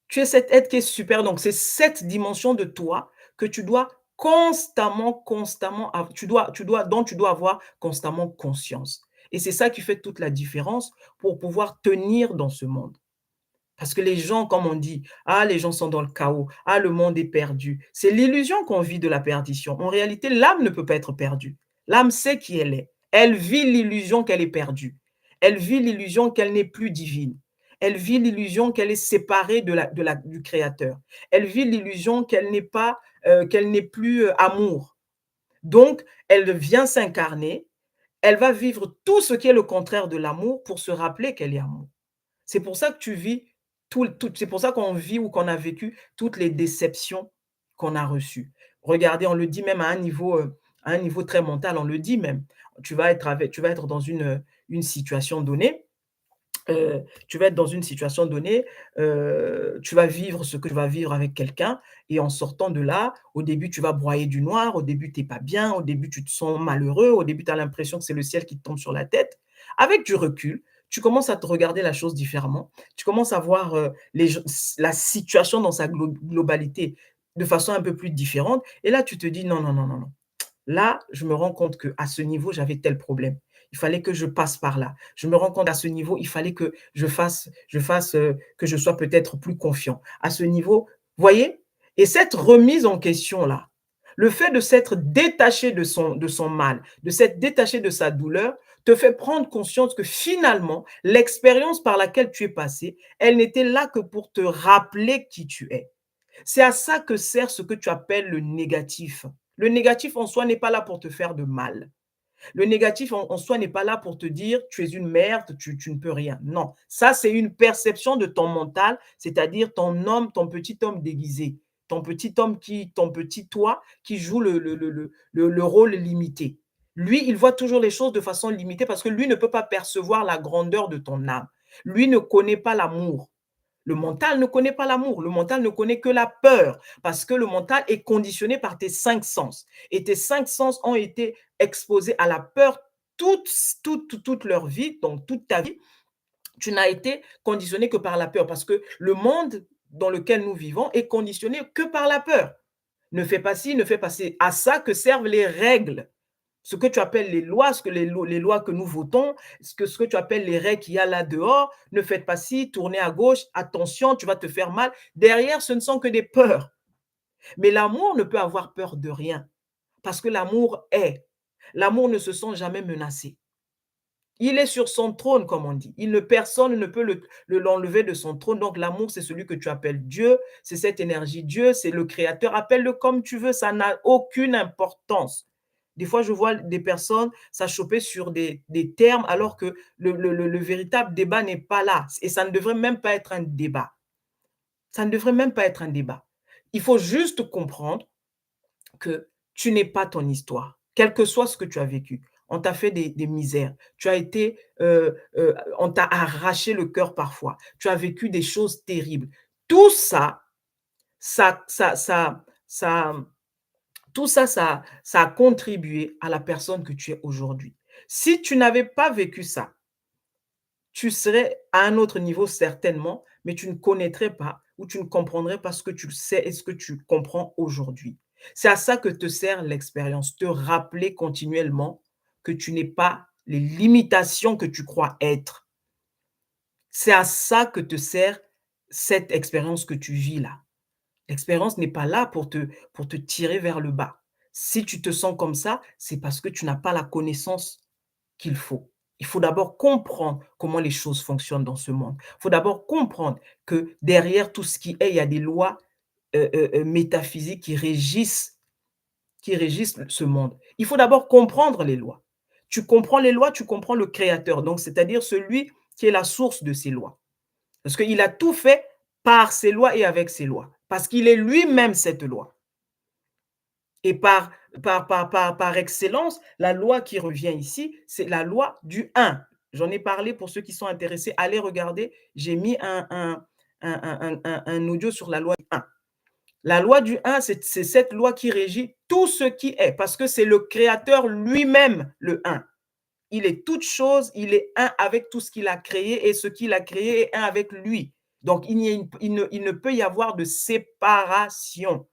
Speaker 1: Tu es cet être qui est super, donc c'est cette dimension de toi que tu dois constamment, constamment, dont tu dois avoir constamment conscience. Et c'est ça qui fait toute la différence pour pouvoir tenir dans ce monde. Parce que les gens, comme on dit: «Ah, les gens sont dans le chaos. Ah, le monde est perdu». C'est l'illusion qu'on vit de la perdition. En réalité, l'âme ne peut pas être perdue. L'âme sait qui elle est. Elle vit l'illusion qu'elle est perdue. Elle vit l'illusion qu'elle n'est plus divine. Elle vit l'illusion qu'elle est séparée du Créateur. Elle vit l'illusion qu'elle n'est plus, amour. Donc, elle vient s'incarner, elle va vivre tout ce qui est le contraire de l'amour pour se rappeler qu'elle est amour. C'est pour ça que tu vis c'est pour ça qu'on vit ou qu'on a vécu toutes les déceptions qu'on a reçues. Regardez, on le dit même à un niveau très mental, on le dit même. Tu vas être dans une situation donnée, tu vas être dans une situation donnée, tu vas vivre ce que tu vas vivre avec quelqu'un et en sortant de là, au début, tu vas broyer du noir, au début, tu es pas bien, au début, tu te sens malheureux, au début, tu as l'impression que c'est le ciel qui te tombe sur la tête. Avec du recul, tu commences à te regarder la chose différemment. Tu commences à voir, la situation dans sa globalité de façon un peu plus différente et là, tu te dis: «Non, non, non, non, non. Là, je me rends compte qu'à ce niveau, j'avais tel problème. il fallait que je passe par là. Je me rends compte à ce niveau, il fallait que je fasse, que je sois peut-être plus confiant. À ce niveau, voyez? Et cette remise en question-là, le fait de s'être détaché de son mal, de s'être détaché de sa douleur, te fait prendre conscience que finalement, l'expérience par laquelle tu es passé, elle n'était là que pour te rappeler qui tu es. C'est à ça que sert ce que tu appelles le négatif. Le négatif en soi n'est pas là pour te faire de mal. Le négatif en soi n'est pas là pour te dire tu es une merde, tu ne peux rien. Non, ça c'est une perception de ton mental, c'est-à-dire ton petit homme déguisé, ton petit toi qui joue le rôle limité. Lui, il voit toujours les choses de façon limitée parce que lui ne peut pas percevoir la grandeur de ton âme. Lui ne connaît pas l'amour. Le mental ne connaît pas l'amour, le mental ne connaît que la peur, parce que le mental est conditionné par tes 5 sens. Et tes 5 sens ont été exposés à la peur toute leur vie, donc toute ta vie. Tu n'as été conditionné que par la peur, parce que le monde dans lequel nous vivons est conditionné que par la peur. Ne fais pas ci, ne fais pas ci. À ça que servent les règles. Ce que tu appelles les lois, les lois que nous votons, ce que tu appelles les règles qu'il y a là dehors, ne faites pas ci, tournez à gauche, attention, tu vas te faire mal. Derrière, ce ne sont que des peurs. Mais l'amour ne peut avoir peur de rien, parce que l'amour est. L'amour ne se sent jamais menacé. Il est sur son trône, comme on dit. Personne ne peut l'enlever de son trône. Donc, l'amour, c'est celui que tu appelles Dieu, c'est cette énergie Dieu, c'est le Créateur. Appelle-le comme tu veux, ça n'a aucune importance. Des fois, je vois des personnes s'achoper sur des termes alors que le véritable débat n'est pas là. Et ça ne devrait même pas être un débat. Ça ne devrait même pas être un débat. Il faut juste comprendre que tu n'es pas ton histoire, quel que soit ce que tu as vécu. On t'a fait des misères, tu as été, on t'a arraché le cœur parfois, tu as vécu des choses terribles. Tout ça, ça ça ça ça tout ça, ça a contribué à la personne que tu es aujourd'hui. Si tu n'avais pas vécu ça, tu serais à un autre niveau certainement, mais tu ne connaîtrais pas ou tu ne comprendrais pas ce que tu sais et ce que tu comprends aujourd'hui. C'est à ça que te sert l'expérience, te rappeler continuellement que tu n'es pas les limitations que tu crois être. C'est à ça que te sert cette expérience que tu vis là. L'expérience n'est pas là pour te tirer vers le bas. Si tu te sens comme ça, c'est parce que tu n'as pas la connaissance qu'il faut. Il faut d'abord comprendre comment les choses fonctionnent dans ce monde. Il faut d'abord comprendre que derrière tout ce qui est, il y a des lois, métaphysiques qui régissent ce monde. Il faut d'abord comprendre les lois. Tu comprends les lois, tu comprends le créateur, donc c'est-à-dire celui qui est la source de ces lois. Parce qu'il a tout fait par ses lois et avec ses lois, parce qu'il est lui-même cette loi. Et par excellence, la loi qui revient ici, c'est la loi du un. J'en ai parlé pour ceux qui sont intéressés, allez regarder, j'ai mis un audio sur la loi du un. La loi du un, c'est cette loi qui régit tout ce qui est, parce que c'est le créateur lui-même, le un. Il est toute chose, il est un avec tout ce qu'il a créé et ce qu'il a créé est un avec lui. Donc, il ne peut y avoir de séparation.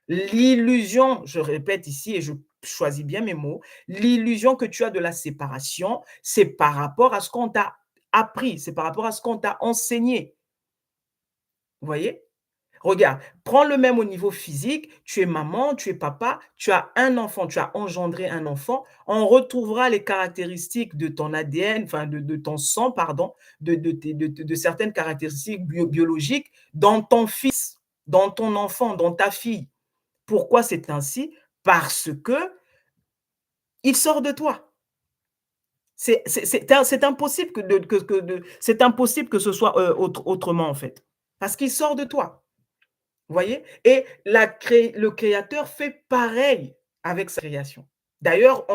Speaker 1: L'illusion, je répète ici et je choisis bien mes mots, l'illusion que tu as de la séparation, c'est par rapport à ce qu'on t'a appris, c'est par rapport à ce qu'on t'a enseigné. Vous voyez? Regarde, prends le même au niveau physique, tu es maman, tu es papa, tu as un enfant, tu as engendré un enfant, on retrouvera les caractéristiques de ton ADN, enfin de ton sang, pardon, de certaines caractéristiques biologiques dans ton fils, dans ton enfant, dans ta fille. Pourquoi c'est ainsi? Parce que il sort de toi. C'est impossible c'est impossible que ce soit, autrement, en fait. Parce qu'il sort de toi. Vous voyez? Et le créateur fait pareil avec sa création. D'ailleurs,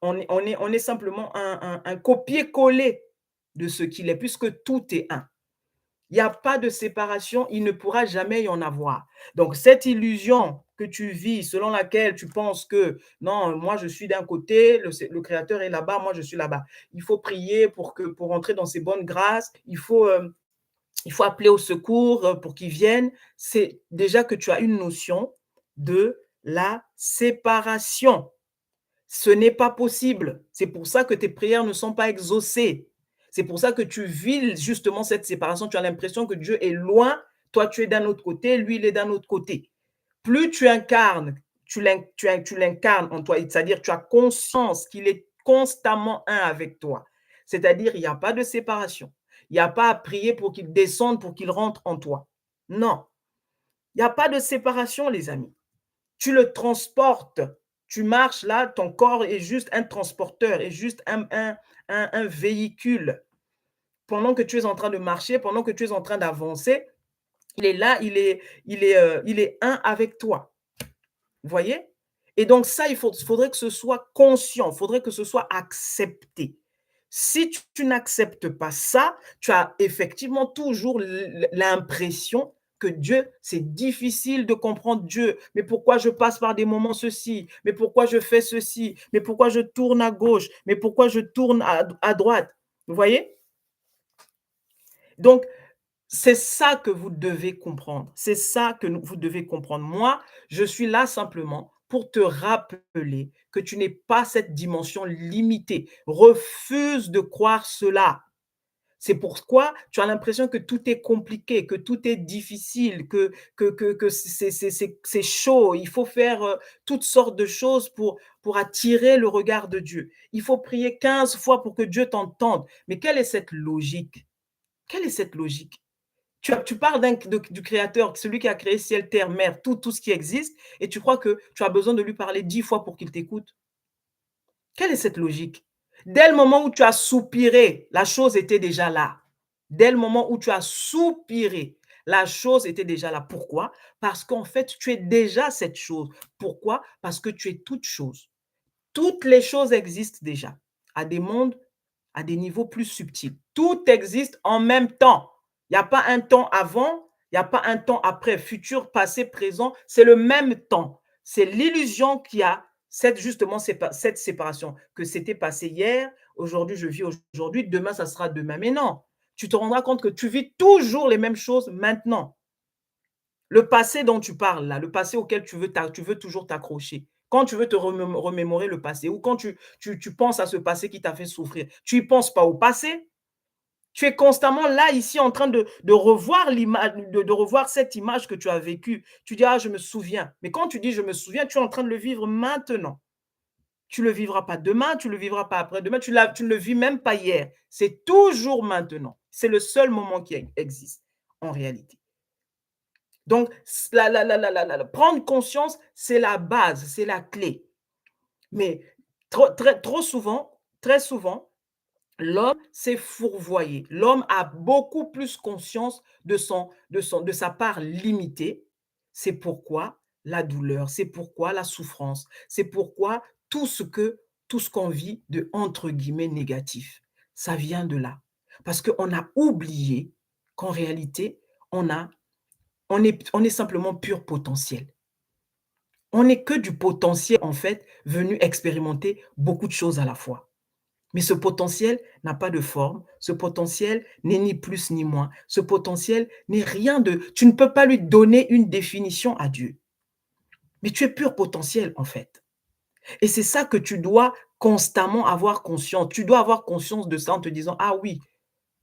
Speaker 1: on est simplement un copier-coller de ce qu'il est, puisque tout est un. Il n'y a pas de séparation, il ne pourra jamais y en avoir. Donc cette illusion que tu vis, selon laquelle tu penses que: «Non, moi je suis d'un côté, le créateur est là-bas, moi je suis là-bas». Il faut prier pour entrer dans ses bonnes grâces, il faut appeler au secours, pour qu'ils viennent. C'est déjà que tu as une notion de la séparation. Ce n'est pas possible. C'est pour ça que tes prières ne sont pas exaucées. C'est pour ça que tu vis justement cette séparation. Tu as l'impression que Dieu est loin, toi tu es d'un autre côté, lui il est d'un autre côté. Plus tu incarnes, tu l'incarnes en toi, c'est-à-dire tu as conscience qu'il est constamment un avec toi. C'est-à-dire il n'y a pas de séparation. Il n'y a pas à prier pour qu'il descende, pour qu'il rentre en toi. Non, il n'y a pas de séparation, les amis. Tu le transportes. Tu marches là, ton corps est juste un transporteur, est juste un véhicule. Pendant que tu es en train de marcher, pendant que tu es en train d'avancer, il est là, il est un avec toi. Vous voyez? Et donc ça, faudrait que ce soit conscient, il faudrait que ce soit accepté. Si tu n'acceptes pas ça, tu as effectivement toujours l'impression que Dieu, c'est difficile de comprendre Dieu. Mais pourquoi je passe par des moments ceci? Mais pourquoi je fais ceci? Mais pourquoi je tourne à gauche? Mais pourquoi je tourne à droite? Vous voyez? Donc, c'est ça que vous devez comprendre. C'est ça que vous devez comprendre. Moi, je suis là simplement pour te rappeler que tu n'es pas cette dimension limitée. Refuse de croire cela. C'est pourquoi tu as l'impression que tout est compliqué, que tout est difficile, que c'est chaud. Il faut faire toutes sortes de choses pour attirer le regard de Dieu. Il faut prier 15 fois pour que Dieu t'entende. Mais quelle est cette logique? Quelle est cette logique? Tu parles du créateur, celui qui a créé ciel, terre, mer, tout ce qui existe, et tu crois que tu as besoin de lui parler 10 fois pour qu'il t'écoute. Quelle est cette logique? Dès le moment où tu as soupiré, la chose était déjà là. Dès le moment où tu as soupiré, la chose était déjà là. Pourquoi? Parce qu'en fait, tu es déjà cette chose. Pourquoi? Parce que tu es toute chose. Toutes les choses existent déjà, à des mondes, à des niveaux plus subtils. Tout existe en même temps. Il n'y a pas un temps avant, il n'y a pas un temps après, futur, passé, présent, c'est le même temps. C'est l'illusion qui a justement cette séparation, que c'était passé hier, aujourd'hui je vis aujourd'hui, demain ça sera demain. Mais non, tu te rendras compte que tu vis toujours les mêmes choses maintenant. Le passé dont tu parles là, le passé auquel tu veux toujours t'accrocher. Quand tu veux te remémorer le passé ou quand tu penses à ce passé qui t'a fait souffrir, tu ne penses pas au passé. Tu es constamment là, ici, en train de revoir l'image, de revoir cette image que tu as vécue. Tu dis, ah, je me souviens. Mais quand tu dis, je me souviens, tu es en train de le vivre maintenant. Tu ne le vivras pas demain, tu ne le vivras pas après-demain, tu ne le vis même pas hier. C'est toujours maintenant. C'est le seul moment qui existe en réalité. Donc, prendre conscience, c'est la base, c'est la clé. Mais très souvent, l'homme s'est fourvoyé. L'homme a beaucoup plus conscience de sa part limitée. C'est pourquoi la douleur, c'est pourquoi la souffrance, c'est pourquoi tout ce qu'on vit de entre guillemets négatif. Ça vient de là. Parce qu'on a oublié qu'en réalité, on a on est simplement pur potentiel. On n'est que du potentiel, en fait, venu expérimenter beaucoup de choses à la fois. Mais ce potentiel n'a pas de forme, ce potentiel n'est ni plus ni moins, ce potentiel n'est rien de... Tu ne peux pas lui donner une définition à Dieu. Mais tu es pur potentiel, en fait. Et c'est ça que tu dois constamment avoir conscience. Tu dois avoir conscience de ça en te disant, ah oui,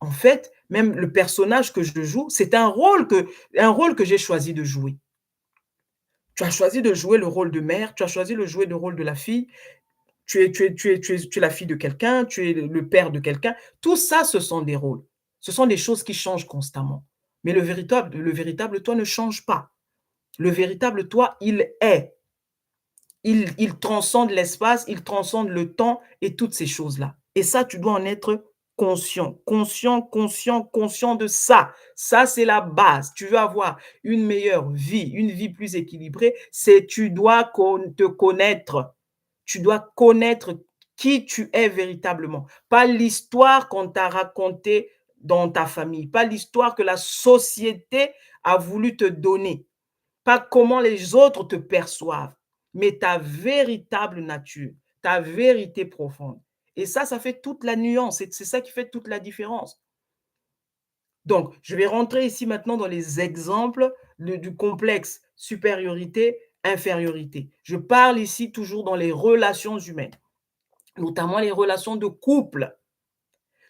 Speaker 1: en fait, même le personnage que je joue, c'est un rôle que j'ai choisi de jouer. Tu as choisi de jouer le rôle de mère, tu as choisi de jouer le rôle de la fille, tu es la fille de quelqu'un, tu es le père de quelqu'un. Tout ça, ce sont des rôles. Ce sont des choses qui changent constamment. Mais le véritable toi ne change pas. Le véritable toi, il est. Il transcende l'espace, il transcende le temps et toutes ces choses-là. Et ça, tu dois en être conscient, conscient, conscient, conscient de ça. Ça, c'est la base. Tu veux avoir une meilleure vie, une vie plus équilibrée, c'est tu dois te connaître. Tu dois connaître qui tu es véritablement. Pas l'histoire qu'on t'a racontée dans ta famille, pas l'histoire que la société a voulu te donner, pas comment les autres te perçoivent, mais ta véritable nature, ta vérité profonde. Et ça fait toute la nuance, c'est ça qui fait toute la différence. Donc, je vais rentrer ici maintenant dans les exemples du complexe supériorité infériorité. Je parle ici toujours dans les relations humaines, notamment les relations de couple.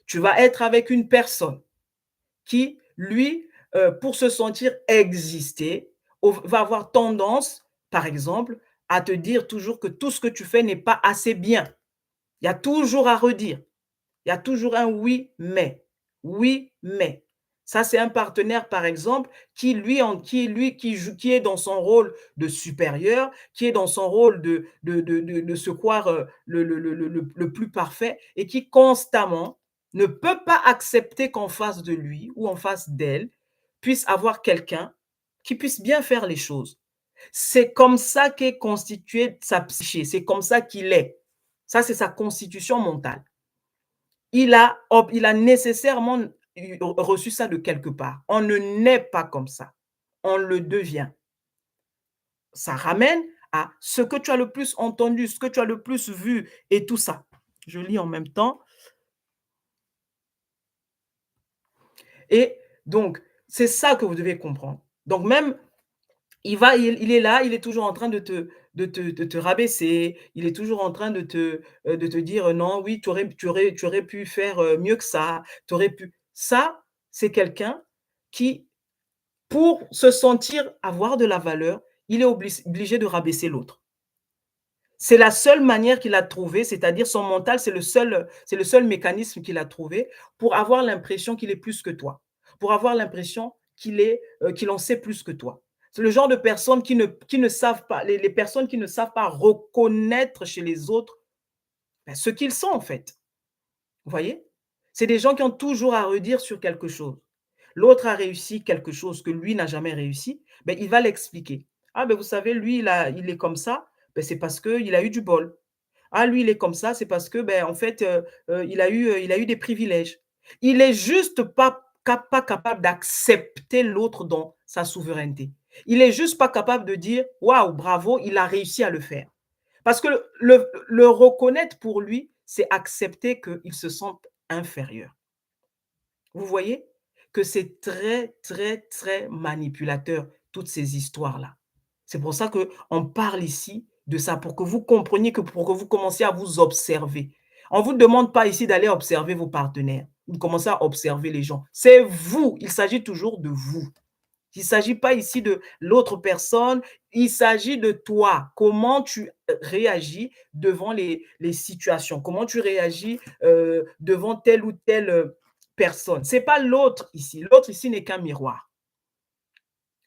Speaker 1: Tu vas être avec une personne qui, lui, pour se sentir exister, va avoir tendance, par exemple, à te dire toujours que tout ce que tu fais n'est pas assez bien. Il y a toujours à redire. Il y a toujours un oui, mais. Oui, mais. Ça, c'est un partenaire, par exemple, qui est dans son rôle de supérieur, qui est dans son rôle de se croire le plus parfait et qui constamment ne peut pas accepter qu'en face de lui ou en face d'elle puisse avoir quelqu'un qui puisse bien faire les choses. C'est comme ça qu'est constituée sa psyché, c'est comme ça qu'il est. Ça, c'est sa constitution mentale. Il a nécessairement reçu ça de quelque part. On ne naît pas comme ça, on le devient. Ça ramène à ce que tu as le plus entendu, ce que tu as le plus vu et tout ça. Je lis en même temps et donc c'est ça que vous devez comprendre. Donc même il est là, il est toujours en train de te rabaisser, il est toujours en train de te dire: «Non, oui, tu aurais pu faire, mieux que ça, tu aurais pu». Ça, c'est quelqu'un qui, pour se sentir avoir de la valeur, il est obligé de rabaisser l'autre. C'est la seule manière qu'il a trouvé, c'est-à-dire son mental, c'est le seul mécanisme qu'il a trouvé pour avoir l'impression qu'il est plus que toi, pour avoir l'impression qu'il en sait plus que toi. C'est le genre de personnes qui ne savent pas les personnes qui ne savent pas reconnaître chez les autres, ce qu'ils sont en fait. Vous voyez? C'est des gens qui ont toujours à redire sur quelque chose. L'autre a réussi quelque chose que lui n'a jamais réussi, ben, il va l'expliquer. «Ah ben, vous savez, lui, il est comme ça, ben, c'est parce qu'il a eu du bol. Ah, lui, il est comme ça, c'est parce que, ben, en fait, il a eu des privilèges». Il est juste pas capable d'accepter l'autre dans sa souveraineté. Il est juste pas capable de dire: «Waouh, bravo, il a réussi à le faire». Parce que le reconnaître pour lui, c'est accepter qu'il se sente inférieur. Vous voyez? Que c'est très, très, très manipulateur, toutes ces histoires-là. C'est pour ça qu'on parle ici de ça, pour que vous compreniez, pour que vous commenciez à vous observer. On ne vous demande pas ici d'aller observer vos partenaires, de commencer à observer les gens. C'est vous, il s'agit toujours de vous. Il ne s'agit pas ici de l'autre personne, il s'agit de toi. Comment tu réagis devant les situations, comment tu réagis devant telle ou telle personne. Ce n'est pas l'autre ici. L'autre ici n'est qu'un miroir.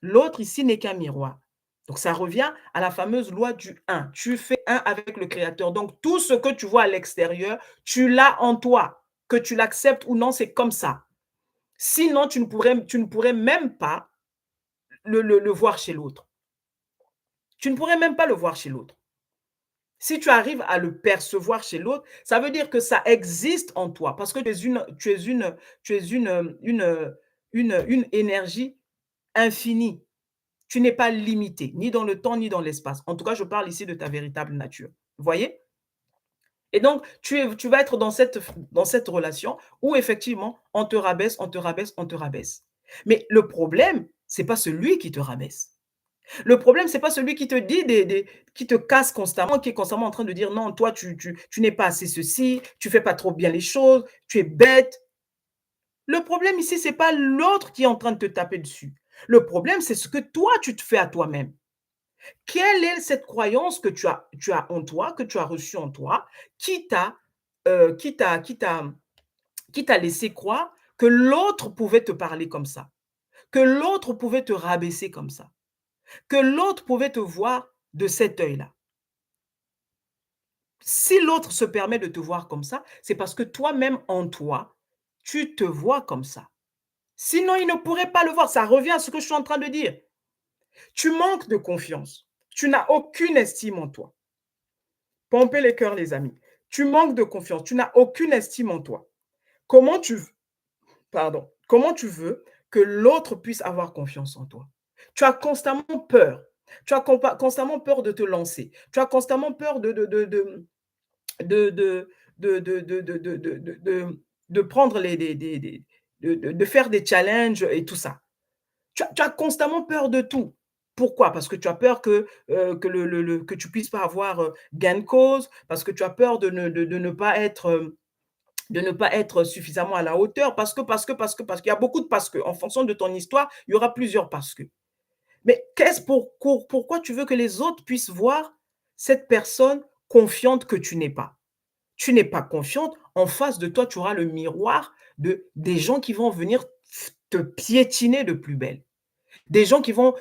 Speaker 1: L'autre ici n'est qu'un miroir. Donc ça revient à la fameuse loi du un. Tu fais un avec le Créateur. Donc tout ce que tu vois à l'extérieur, tu l'as en toi. Que tu l'acceptes ou non, c'est comme ça. Sinon, tu ne pourrais même pas le voir chez l'autre. Tu ne pourrais même pas le voir chez l'autre. Si tu arrives à le percevoir chez l'autre, ça veut dire que ça existe en toi parce que tu es une énergie infinie. Tu n'es pas limité, ni dans le temps, ni dans l'espace. En tout cas, je parle ici de ta véritable nature. Vous voyez? Et donc, tu vas être dans cette relation où effectivement, on te rabaisse, on te rabaisse, on te rabaisse. Mais le problème, c'est pas celui qui te rabaisse. Le problème, c'est pas celui qui te dit qui te casse constamment, qui est constamment en train de dire: «Non, toi, tu n'es pas assez ceci, tu fais pas trop bien les choses, tu es bête». Le problème ici, c'est pas l'autre qui est en train de te taper dessus. Le problème, c'est ce que toi, tu te fais à toi-même. Quelle est cette croyance que tu as en toi, que tu as reçue en toi, qui t'a, qui t'a qui t'a qui t'a laissé croire que l'autre pouvait te parler comme ça, que l'autre pouvait te rabaisser comme ça, que l'autre pouvait te voir de cet œil-là? Si l'autre se permet de te voir comme ça, c'est parce que toi-même en toi, tu te vois comme ça. Sinon, il ne pourrait pas le voir. Ça revient à ce que je suis en train de dire. Tu manques de confiance. Tu n'as aucune estime en toi. Pompez les cœurs, les amis. Tu manques de confiance. Tu n'as aucune estime en toi. Comment tu, comment tu veux que l'autre puisse avoir confiance en toi? Tu as constamment peur. Tu as constamment peur de te lancer. Tu as constamment peur de de de prendre de faire des challenges et tout ça. Tu as constamment peur de tout. Pourquoi? Parce que tu as peur que tu puisses pas avoir, gain de cause, parce que tu as peur de ne pas être, de ne pas être suffisamment à la hauteur, parce qu'il y a beaucoup de parce que. En fonction de ton histoire, il y aura plusieurs parce que. Mais qu'est-ce pourquoi tu veux que les autres puissent voir cette personne confiante que tu n'es pas? Tu n'es pas confiante, en face de toi, tu auras le miroir des gens qui vont venir te piétiner de plus belle. Des gens qui vont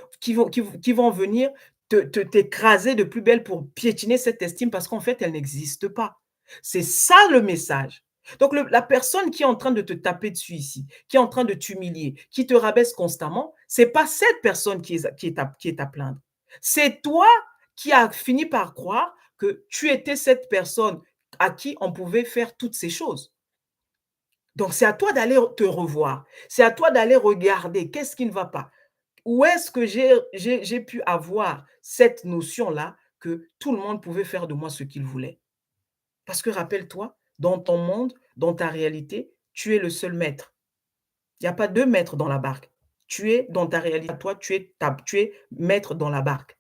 Speaker 1: venir t'écraser de plus belle pour piétiner cette estime parce qu'en fait, elle n'existe pas. C'est ça le message. Donc la personne qui est en train de te taper dessus ici, qui est en train de t'humilier, qui te rabaisse constamment, c'est pas cette personne qui est à plaindre. C'est toi qui as fini par croire que tu étais cette personne à qui on pouvait faire toutes ces choses. Donc c'est à toi d'aller te revoir. C'est à toi d'aller regarder qu'est-ce qui ne va pas. Où est-ce que j'ai pu avoir cette notion-là que tout le monde pouvait faire de moi ce qu'il voulait? Parce que rappelle-toi, dans ton monde, dans ta réalité, tu es le seul maître. Il y a pas 2 maîtres dans la barque. Tu es dans ta réalité à toi, tu es maître dans la barque.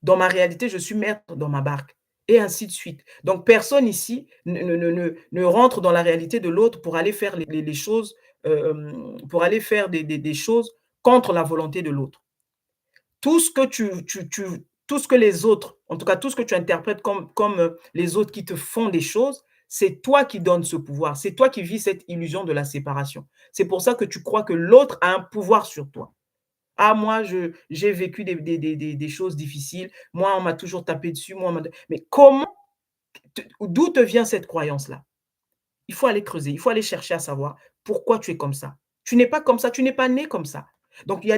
Speaker 1: Dans ma réalité, je suis maître dans ma barque et ainsi de suite. Donc personne ici ne rentre dans la réalité de l'autre pour aller faire les choses, pour aller faire des choses contre la volonté de l'autre. Tout ce que tout ce que les autres, en tout cas tout ce que tu interprètes comme, les autres qui te font des choses, c'est toi qui donnes ce pouvoir. C'est toi qui vis cette illusion de la séparation. C'est pour ça que tu crois que l'autre a un pouvoir sur toi. Ah moi je j'ai vécu des choses difficiles, moi on m'a toujours tapé dessus, moi on m'a mais comment d'où te vient cette croyance-là? Il faut aller creuser, il faut aller chercher à savoir pourquoi tu es comme ça. Tu n'es pas comme ça, tu n'es pas né comme ça. Donc il y a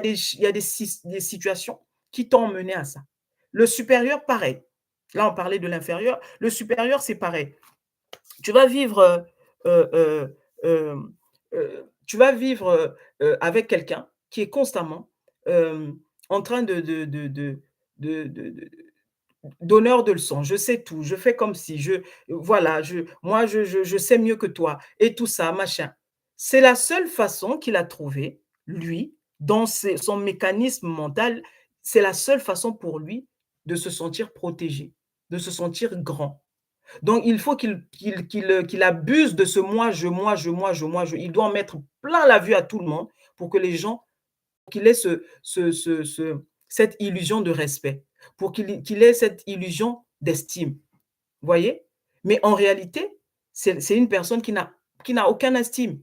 Speaker 1: des situations qui t'ont mené à ça. Le supérieur, pareil. Là, on parlait de l'inférieur. Le supérieur, c'est pareil. Tu vas vivre, heu heu, tu vas vivre, avec quelqu'un qui est constamment, en train de donneur de leçons. Je sais tout, je fais comme si, voilà, moi, je sais mieux que toi et tout ça, machin. C'est la seule façon qu'il a trouvé, lui, dans son mécanisme mental, c'est la seule façon pour lui de se sentir protégé, de se sentir grand. Donc il faut qu'il abuse de ce moi, je, moi, je, moi, je, moi, je. Il doit en mettre plein la vue à tout le monde pour que les gens qu'il ait cette illusion de respect, pour qu'il ait cette illusion d'estime, vous voyez? Mais en réalité, c'est une personne qui n'a aucune estime.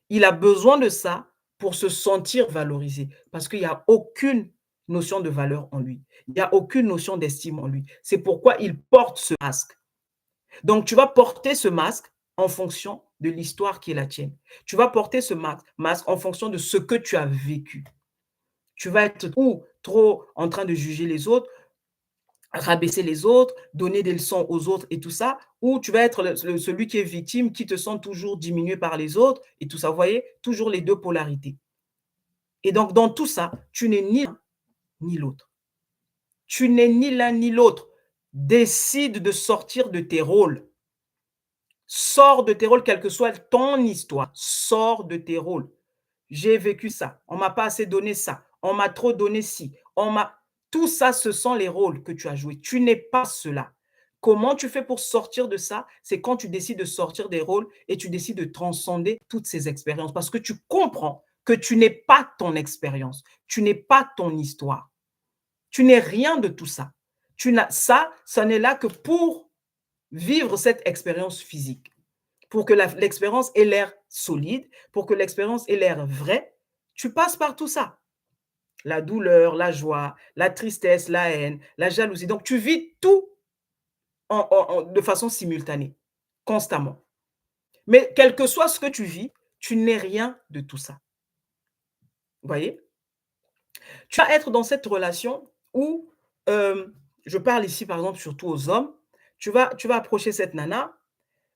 Speaker 1: Il a besoin de ça pour se sentir valorisé, parce qu'il y a aucune notion de valeur en lui. Il y a aucune notion d'estime en lui. C'est pourquoi il porte ce masque. Donc tu vas porter ce masque en fonction de l'histoire qui est la tienne. Tu vas porter ce masque en fonction de ce que tu as vécu. Tu vas être ou trop en train de juger les autres, rabaisser les autres, donner des leçons aux autres et tout ça, ou tu vas être celui qui est victime, qui te sent toujours diminué par les autres et tout ça. Vous voyez? Toujours les 2 polarités. Et donc dans tout ça, tu n'es ni l'un ni l'autre. Tu n'es ni l'un ni l'autre. Décide de sortir de tes rôles. Sors de tes rôles, quelle que soit ton histoire. Sors de tes rôles. J'ai vécu ça, on m'a pas assez donné ça, on m'a trop donné ci, on m'a tout ça, ce sont les rôles que tu as joués. Tu n'es pas cela. Comment tu fais pour sortir de ça? C'est quand tu décides de sortir des rôles et tu décides de transcender toutes ces expériences parce que tu comprends que tu n'es pas ton expérience, tu n'es pas ton histoire. Tu n'es rien de tout ça. Tu n'as ça n'est là que pour vivre cette expérience physique. Pour que l'expérience ait l'air solide, pour que l'expérience ait l'air vraie, tu passes par tout ça. La douleur, la joie, la tristesse, la haine, la jalousie. Donc, tu vis tout de façon simultanée, constamment. Mais quel que soit ce que tu vis, tu n'es rien de tout ça. Vous voyez? Tu vas être dans cette relation où, je parle ici, par exemple, surtout aux hommes, tu vas approcher cette nana.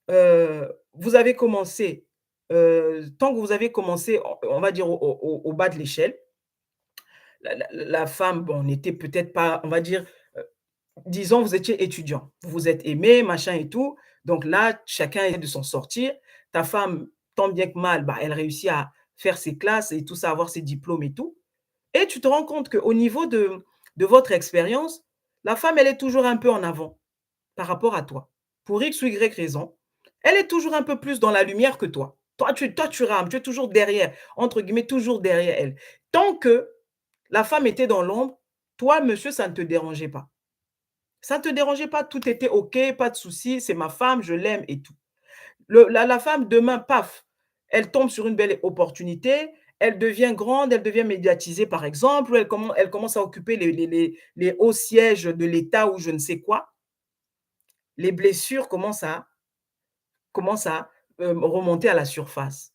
Speaker 1: Vous avez commencé, tant que vous avez commencé, on va dire au bas de l'échelle, la femme, bon, n'était peut-être pas, on va dire, disons, vous étiez étudiant, vous vous êtes aimés, machin et tout, donc là, chacun essaie de s'en sortir. Ta femme, tant bien que mal, bah, elle réussit à faire ses classes et tout ça, avoir ses diplômes et tout. Et tu te rends compte qu'au niveau de votre expérience, la femme, elle est toujours un peu en avant par rapport à toi. Pour X ou Y raison, elle est toujours un peu plus dans la lumière que toi. Toi, tu rames, tu es toujours derrière, entre guillemets, toujours derrière elle. Tant que la femme était dans l'ombre, toi, monsieur, ça ne te dérangeait pas. Ça ne te dérangeait pas, tout était OK, pas de souci, c'est ma femme, je l'aime et tout. La femme, demain, paf, elle tombe sur une belle opportunité, elle devient grande, elle devient médiatisée, par exemple, ou elle commence à occuper les hauts sièges de l'État ou je ne sais quoi. Les blessures commencent à remonter à la surface.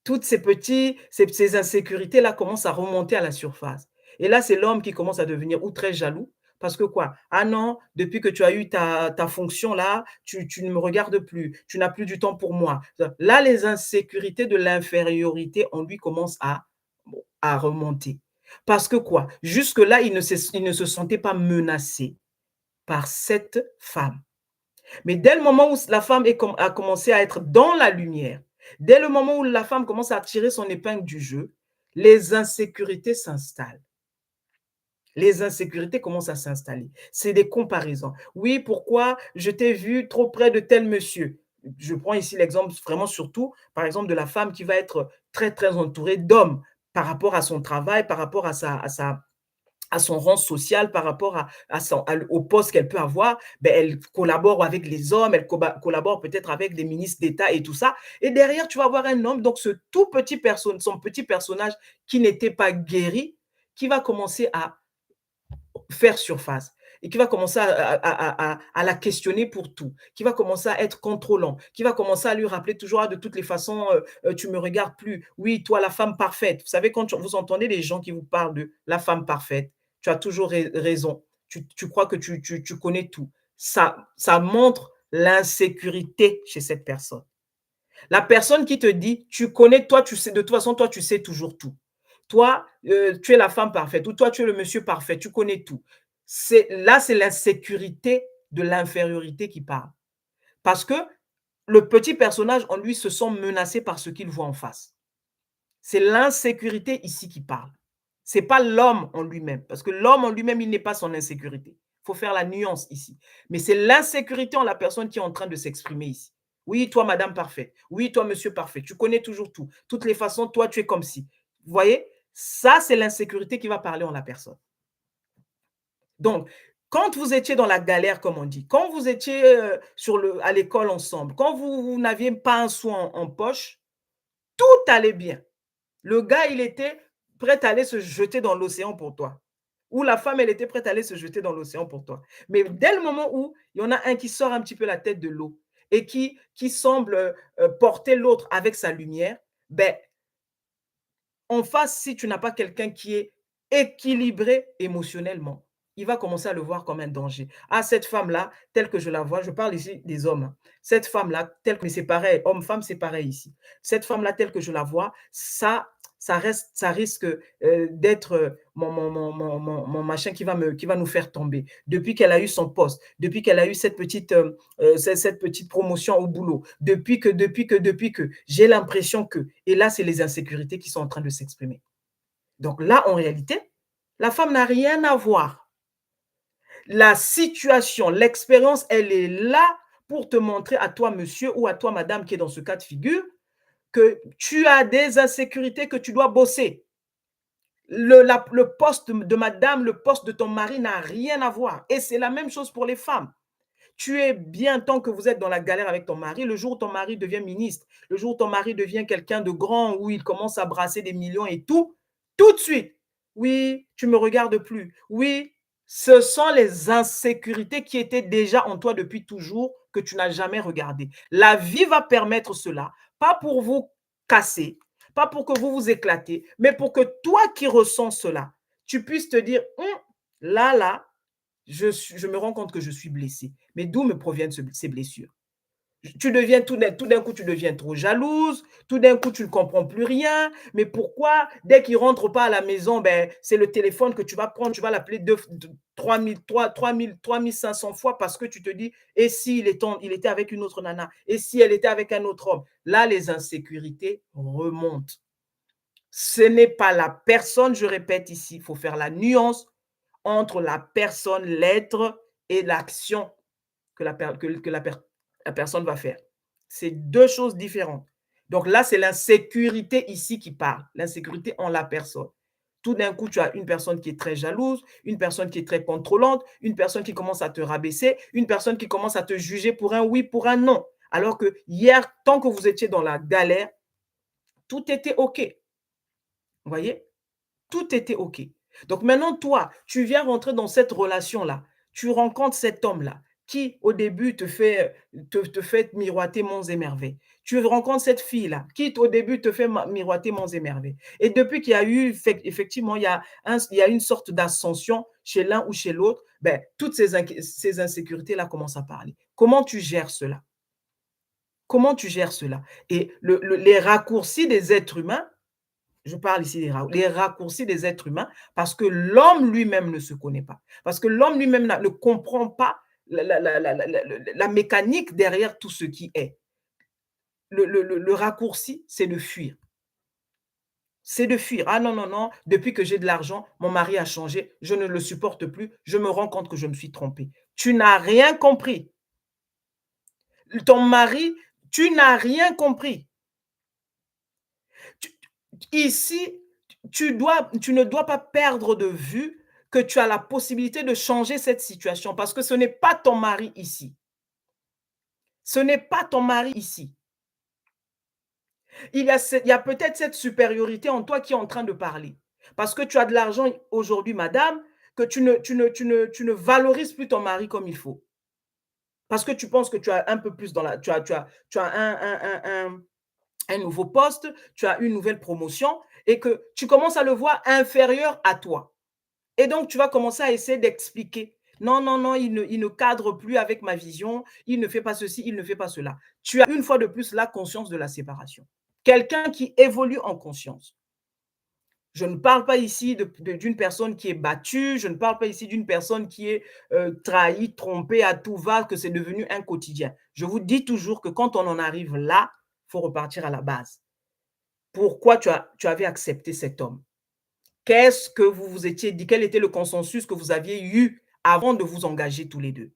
Speaker 1: Toutes ces insécurités-là commencent à remonter à la surface. Et là, c'est l'homme qui commence à devenir ou très jaloux parce que quoi? Ah non, depuis que tu as eu ta fonction là, tu ne me regardes plus, tu n'as plus du temps pour moi. Là, les insécurités de l'infériorité en lui commencent à remonter. Parce que quoi? Jusque-là, il ne se sentait pas menacé par cette femme. Mais dès le moment où la femme a commencé à être dans la lumière, dès le moment où la femme commence à tirer son épingle du jeu, les insécurités s'installent. Les insécurités commencent à s'installer. C'est des comparaisons. Oui, pourquoi je t'ai vu trop près de tel monsieur? Je prends ici l'exemple vraiment surtout, par exemple, de la femme qui va être très, très entourée d'hommes par rapport à son travail, par rapport à son rang social, par rapport au poste qu'elle peut avoir, ben, elle collabore avec les hommes, elle collabore peut-être avec des ministres d'État et tout ça. Et derrière, tu vas avoir un homme, donc son petit personnage qui n'était pas guéri, qui va commencer à faire surface et qui va commencer à la questionner pour tout, qui va commencer à être contrôlant, qui va commencer à lui rappeler toujours: «Ah, de toutes les façons, tu me regardes plus. Oui, toi, la femme parfaite». Vous savez, quand vous entendez les gens qui vous parlent de la femme parfaite, tu as toujours raison. Tu crois que tu connais tout. Ça montre l'insécurité chez cette personne. La personne qui te dit: «Tu connais, toi, tu sais, de toute façon, toi, tu sais toujours tout. Toi, tu es la femme parfaite ou toi, tu es le monsieur parfait, tu connais tout». C'est l'insécurité de l'infériorité qui parle. Parce que le petit personnage en lui se sent menacé par ce qu'il voit en face. C'est l'insécurité ici qui parle. C'est pas l'homme en lui-même, parce que l'homme en lui-même, il n'est pas son insécurité. Il faut faire la nuance ici. Mais c'est l'insécurité en la personne qui est en train de s'exprimer ici. Oui, toi, madame parfaite. Oui, toi, monsieur parfait. Tu connais toujours tout. Toutes les façons, toi, tu es comme si. Vous voyez? Ça, c'est l'insécurité qui va parler en la personne. Donc, quand vous étiez dans la galère, comme on dit, quand vous étiez à l'école ensemble, quand vous n'aviez pas un sou en poche, tout allait bien. Le gars, il était prêt à aller se jeter dans l'océan pour toi. Ou la femme, elle était prête à aller se jeter dans l'océan pour toi. Mais dès le moment où il y en a un qui sort un petit peu la tête de l'eau et qui semble porter l'autre avec sa lumière, ben, en face, si tu n'as pas quelqu'un qui est équilibré émotionnellement, il va commencer à le voir comme un danger. Ah, cette femme-là, telle que je la vois, je parle ici des hommes, hein. Cette femme-là, mais c'est pareil, homme-femme, c'est pareil ici. Cette femme-là, telle que je la vois, ça risque d'être mon machin qui va nous faire tomber. Depuis qu'elle a eu son poste, depuis qu'elle a eu cette petite promotion au boulot, depuis que, j'ai l'impression que, et là, c'est les insécurités qui sont en train de s'exprimer. Donc là, en réalité, la femme n'a rien à voir. La situation, l'expérience, elle est là pour te montrer à toi, monsieur, ou à toi, madame, qui est dans ce cas de figure, que tu as des insécurités que tu dois bosser. Le poste de madame, le poste de ton mari n'a rien à voir. Et c'est la même chose pour les femmes. Tu es bien tant que vous êtes dans la galère avec ton mari. Le jour où ton mari devient ministre, le jour où ton mari devient quelqu'un de grand, où il commence à brasser des millions et tout de suite, oui, tu me regardes plus. Oui, ce sont les insécurités qui étaient déjà en toi depuis toujours, que tu n'as jamais regardé. La vie va permettre cela, pas pour vous casser, pas pour que vous vous éclatez, mais pour que toi qui ressens cela, tu puisses te dire, là, je me rends compte que je suis blessé. Mais d'où me proviennent ces blessures? Tu deviens tout d'un coup, tu deviens trop jalouse, tout d'un coup, tu ne comprends plus rien. Mais pourquoi, dès qu'il ne rentre pas à la maison, ben, c'est le téléphone que tu vas prendre, tu vas l'appeler 3 500 fois parce que tu te dis, et s'il il était avec une autre nana, et si elle était avec un autre homme? Là, les insécurités remontent. Ce n'est pas la personne, je répète ici, il faut faire la nuance entre la personne, l'être et l'action que la personne va faire. C'est 2 choses différentes. Donc là, c'est l'insécurité ici qui parle, l'insécurité en la personne. Tout d'un coup, tu as une personne qui est très jalouse, une personne qui est très contrôlante, une personne qui commence à te rabaisser, une personne qui commence à te juger pour un oui, pour un non. Alors que hier, tant que vous étiez dans la galère, tout était OK. Vous voyez? Tout était OK. Donc maintenant, toi, tu viens rentrer dans cette relation-là. Tu rencontres cet homme-là qui, au début, te fait miroiter monts et merveilles. Tu rencontres cette fille-là qui, au début, te fait miroiter monts et merveilles. Et depuis qu'il y a eu, effectivement, il y a une sorte d'ascension chez l'un ou chez l'autre, ben, toutes ces insécurités-là commencent à parler. Comment tu gères cela? Comment tu gères cela? Et les raccourcis des êtres humains, je parle ici des raccourcis des êtres humains parce que l'homme lui-même ne se connaît pas. Parce que l'homme lui-même ne comprend pas la mécanique derrière tout ce qui est. Le raccourci, c'est de fuir. C'est de fuir. Ah non, non, non, depuis que j'ai de l'argent, mon mari a changé, je ne le supporte plus, je me rends compte que je me suis trompé. Tu n'as rien compris. Ton mari, tu n'as rien compris. Tu- Ici, tu ne dois pas perdre de vue que tu as la possibilité de changer cette situation parce que ce n'est pas ton mari ici. Ce n'est pas ton mari ici. Il y a peut-être cette supériorité en toi qui est en train de parler. Parce que tu as de l'argent aujourd'hui, madame, que tu ne valorises plus ton mari comme il faut. Parce que tu penses que tu as un peu plus dans la. Tu as un nouveau poste, tu as une nouvelle promotion et que tu commences à le voir inférieur à toi. Et donc, tu vas commencer à essayer d'expliquer. Non, non, non, il ne cadre plus avec ma vision, il ne fait pas ceci, il ne fait pas cela. Tu as une fois de plus la conscience de la séparation. Quelqu'un qui évolue en conscience. Je ne parle pas ici d'une personne qui est battue, je ne parle pas ici d'une personne qui est trahie, trompée à tout va, que c'est devenu un quotidien. Je vous dis toujours que quand on en arrive là, il faut repartir à la base. Pourquoi tu avais accepté cet homme? Qu'est-ce que vous vous étiez dit? Quel était le consensus que vous aviez eu avant de vous engager tous les deux?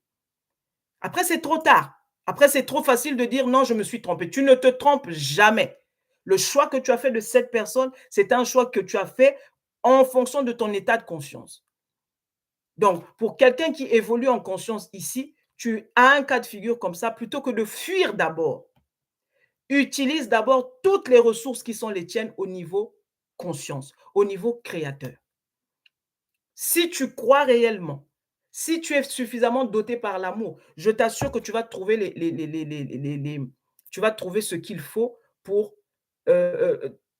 Speaker 1: Après, c'est trop tard. Après, c'est trop facile de dire non, je me suis trompé. Tu ne te trompes jamais. Le choix que tu as fait de cette personne, c'est un choix que tu as fait en fonction de ton état de conscience. Donc, pour quelqu'un qui évolue en conscience ici, tu as un cas de figure comme ça, plutôt que de fuir d'abord. Utilise d'abord toutes les ressources qui sont les tiennes au niveau conscience, au niveau créateur. Si tu crois réellement, si tu es suffisamment doté par l'amour, je t'assure que tu vas trouver tu vas trouver ce qu'il faut pour,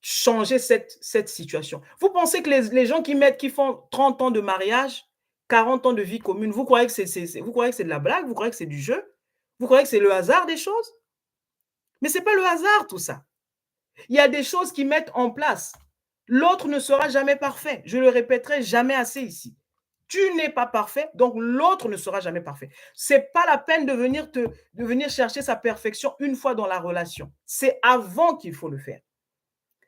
Speaker 1: changer cette situation. Vous pensez que les gens qui font 30 ans de mariage, 40 ans de vie commune, vous croyez que vous croyez que c'est de la blague? Vous croyez que c'est du jeu? Vous croyez que c'est le hasard des choses? Mais c'est pas le hasard tout ça. Il y a des choses qui mettent en place. L'autre ne sera jamais parfait. Je le répéterai jamais assez ici. Tu n'es pas parfait, donc l'autre ne sera jamais parfait. C'est pas la peine de venir chercher sa perfection une fois dans la relation. C'est avant qu'il faut le faire.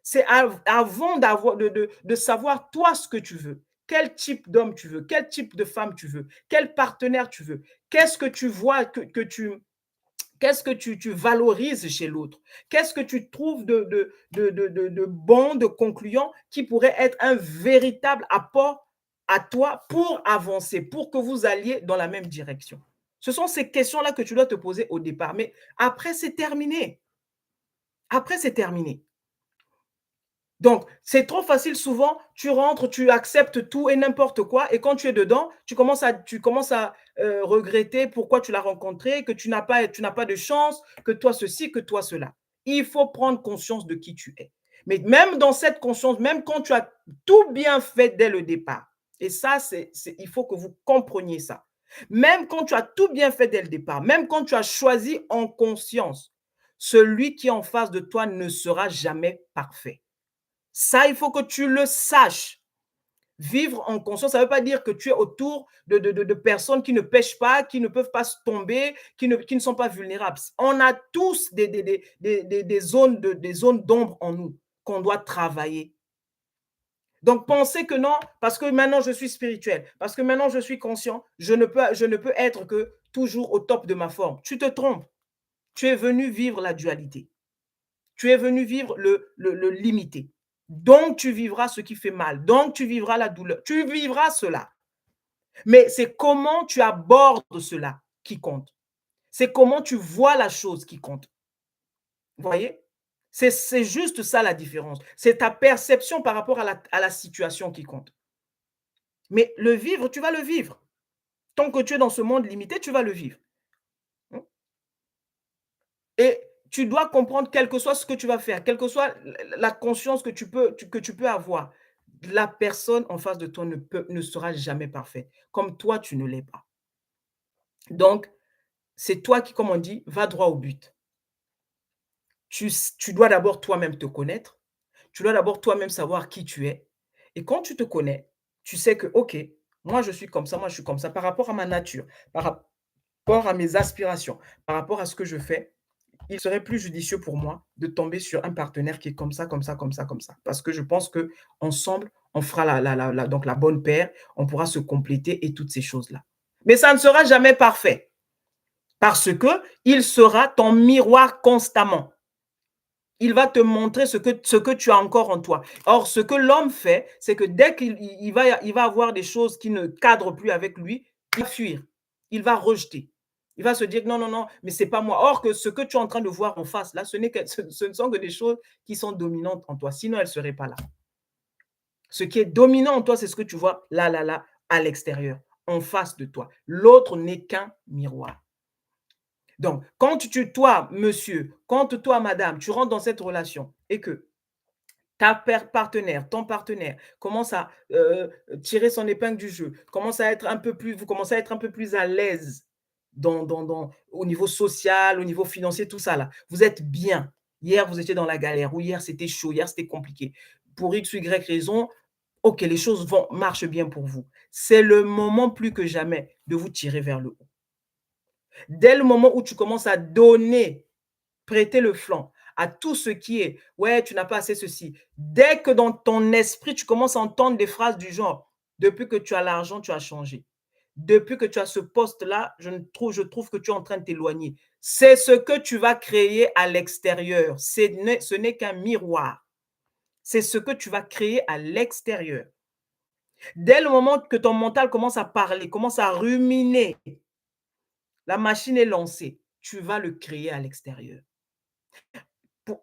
Speaker 1: C'est avant de savoir toi ce que tu veux. Quel type d'homme tu veux, quel type de femme tu veux, quel partenaire tu veux, qu'est-ce que tu vois qu'est-ce que tu valorises chez l'autre? Qu'est-ce que tu trouves de bon, de concluant qui pourrait être un véritable apport à toi pour avancer, pour que vous alliez dans la même direction? Ce sont ces questions-là que tu dois te poser au départ. Mais après, c'est terminé. Après, c'est terminé. Donc, c'est trop facile souvent, tu rentres, tu acceptes tout et n'importe quoi et quand tu es dedans, tu commences à, regretter pourquoi tu l'as rencontré, que tu n'as pas de chance, que toi ceci, que toi cela. Il faut prendre conscience de qui tu es. Mais même dans cette conscience, même quand tu as tout bien fait dès le départ et ça, il faut que vous compreniez ça. Même quand tu as tout bien fait dès le départ, même quand tu as choisi en conscience, celui qui est en face de toi ne sera jamais parfait. Ça, il faut que tu le saches. Vivre en conscience, ça ne veut pas dire que tu es autour de personnes qui ne pêchent pas, qui ne peuvent pas se tomber, qui ne sont pas vulnérables. On a tous des zones d'ombre en nous qu'on doit travailler. Donc, penser que non, parce que maintenant je suis spirituel, parce que maintenant je suis conscient, je ne peux être que toujours au top de ma forme. Tu te trompes. Tu es venu vivre la dualité. Tu es venu vivre le limité. Donc, tu vivras ce qui fait mal. Donc, tu vivras la douleur. Tu vivras cela. Mais c'est comment tu abordes cela qui compte. C'est comment tu vois la chose qui compte. Vous voyez? C'est juste ça la différence. C'est ta perception par rapport à la situation qui compte. Mais le vivre, tu vas le vivre. Tant que tu es dans ce monde limité, tu vas le vivre. Hein. Et tu dois comprendre, quel que soit ce que tu vas faire, quelle que soit la conscience que tu peux avoir, la personne en face de toi ne sera jamais parfaite, comme toi, tu ne l'es pas. Donc, c'est toi qui, comme on dit, va droit au but. Tu dois d'abord toi-même te connaître. Tu dois d'abord toi-même savoir qui tu es. Et quand tu te connais, tu sais que, OK, moi je suis comme ça, moi je suis comme ça, par rapport à ma nature, par rapport à mes aspirations, par rapport à ce que je fais, il serait plus judicieux pour moi de tomber sur un partenaire qui est comme ça, comme ça, comme ça, comme ça. Parce que je pense que ensemble, on fera donc la bonne paire, on pourra se compléter et toutes ces choses-là. Mais ça ne sera jamais parfait parce que il sera ton miroir constamment. Il va te montrer ce que tu as encore en toi. Or, ce que l'homme fait, c'est que dès qu'il va avoir des choses qui ne cadrent plus avec lui, il va fuir, il va rejeter. Il va se dire non, non, non, mais c'est pas moi. Or, que ce que tu es en train de voir en face, là, ce ne sont que des choses qui sont dominantes en toi. Sinon, elles ne seraient pas là. Ce qui est dominant en toi, c'est ce que tu vois là, là, là, à l'extérieur, en face de toi. L'autre n'est qu'un miroir. Donc, quand toi, monsieur, quand toi, madame, tu rentres dans cette relation et que ton partenaire commence à tirer son épingle du jeu, vous commencez à être un peu plus à l'aise au niveau social, au niveau financier, tout ça là. Vous êtes bien. Hier, vous étiez dans la galère, ou hier, c'était chaud, hier, c'était compliqué. Pour X ou Y raison, OK, les choses marchent bien pour vous. C'est le moment plus que jamais de vous tirer vers le haut. Dès le moment où tu commences à donner, prêter le flanc à tout ce qui est ouais, tu n'as pas assez ceci. Dès que dans ton esprit, tu commences à entendre des phrases du genre depuis que tu as l'argent, tu as changé. Depuis que tu as ce poste-là, je trouve que tu es en train de t'éloigner. C'est ce que tu vas créer à l'extérieur. Ce n'est qu'un miroir. C'est ce que tu vas créer à l'extérieur. Dès le moment que ton mental commence à parler, commence à ruminer, la machine est lancée. Tu vas le créer à l'extérieur.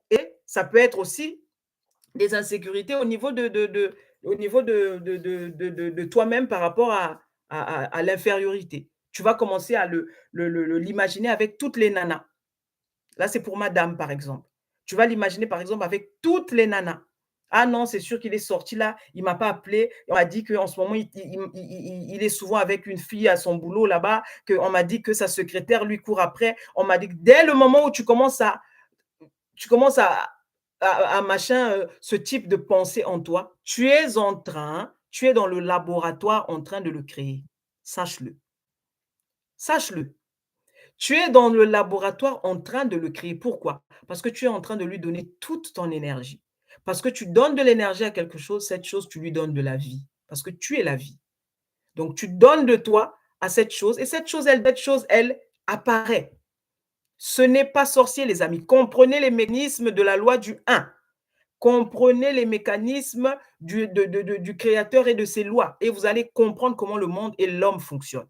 Speaker 1: Et ça peut être aussi des insécurités au niveau de toi-même par rapport à l'infériorité. Tu vas commencer à l'imaginer avec toutes les nanas. Là, c'est pour madame, par exemple. Tu vas l'imaginer, par exemple, avec toutes les nanas. Ah non, c'est sûr qu'il est sorti là, il ne m'a pas appelé. On m'a dit qu'en ce moment, il est souvent avec une fille à son boulot là-bas, qu'on m'a dit que sa secrétaire lui court après. On m'a dit que dès le moment où tu commences à machin, ce type de pensée en toi, tu es dans le laboratoire en train de le créer. Sache-le. Sache-le. Tu es dans le laboratoire en train de le créer. Pourquoi? Parce que tu es en train de lui donner toute ton énergie. Parce que tu donnes de l'énergie à quelque chose, cette chose, tu lui donnes de la vie. Parce que tu es la vie. Donc, tu donnes de toi à cette chose et cette chose, elle apparaît. Ce n'est pas sorcier, les amis. Comprenez les mécanismes de la loi du 1. Comprenez les mécanismes du créateur et de ses lois et vous allez comprendre comment le monde et l'homme fonctionnent.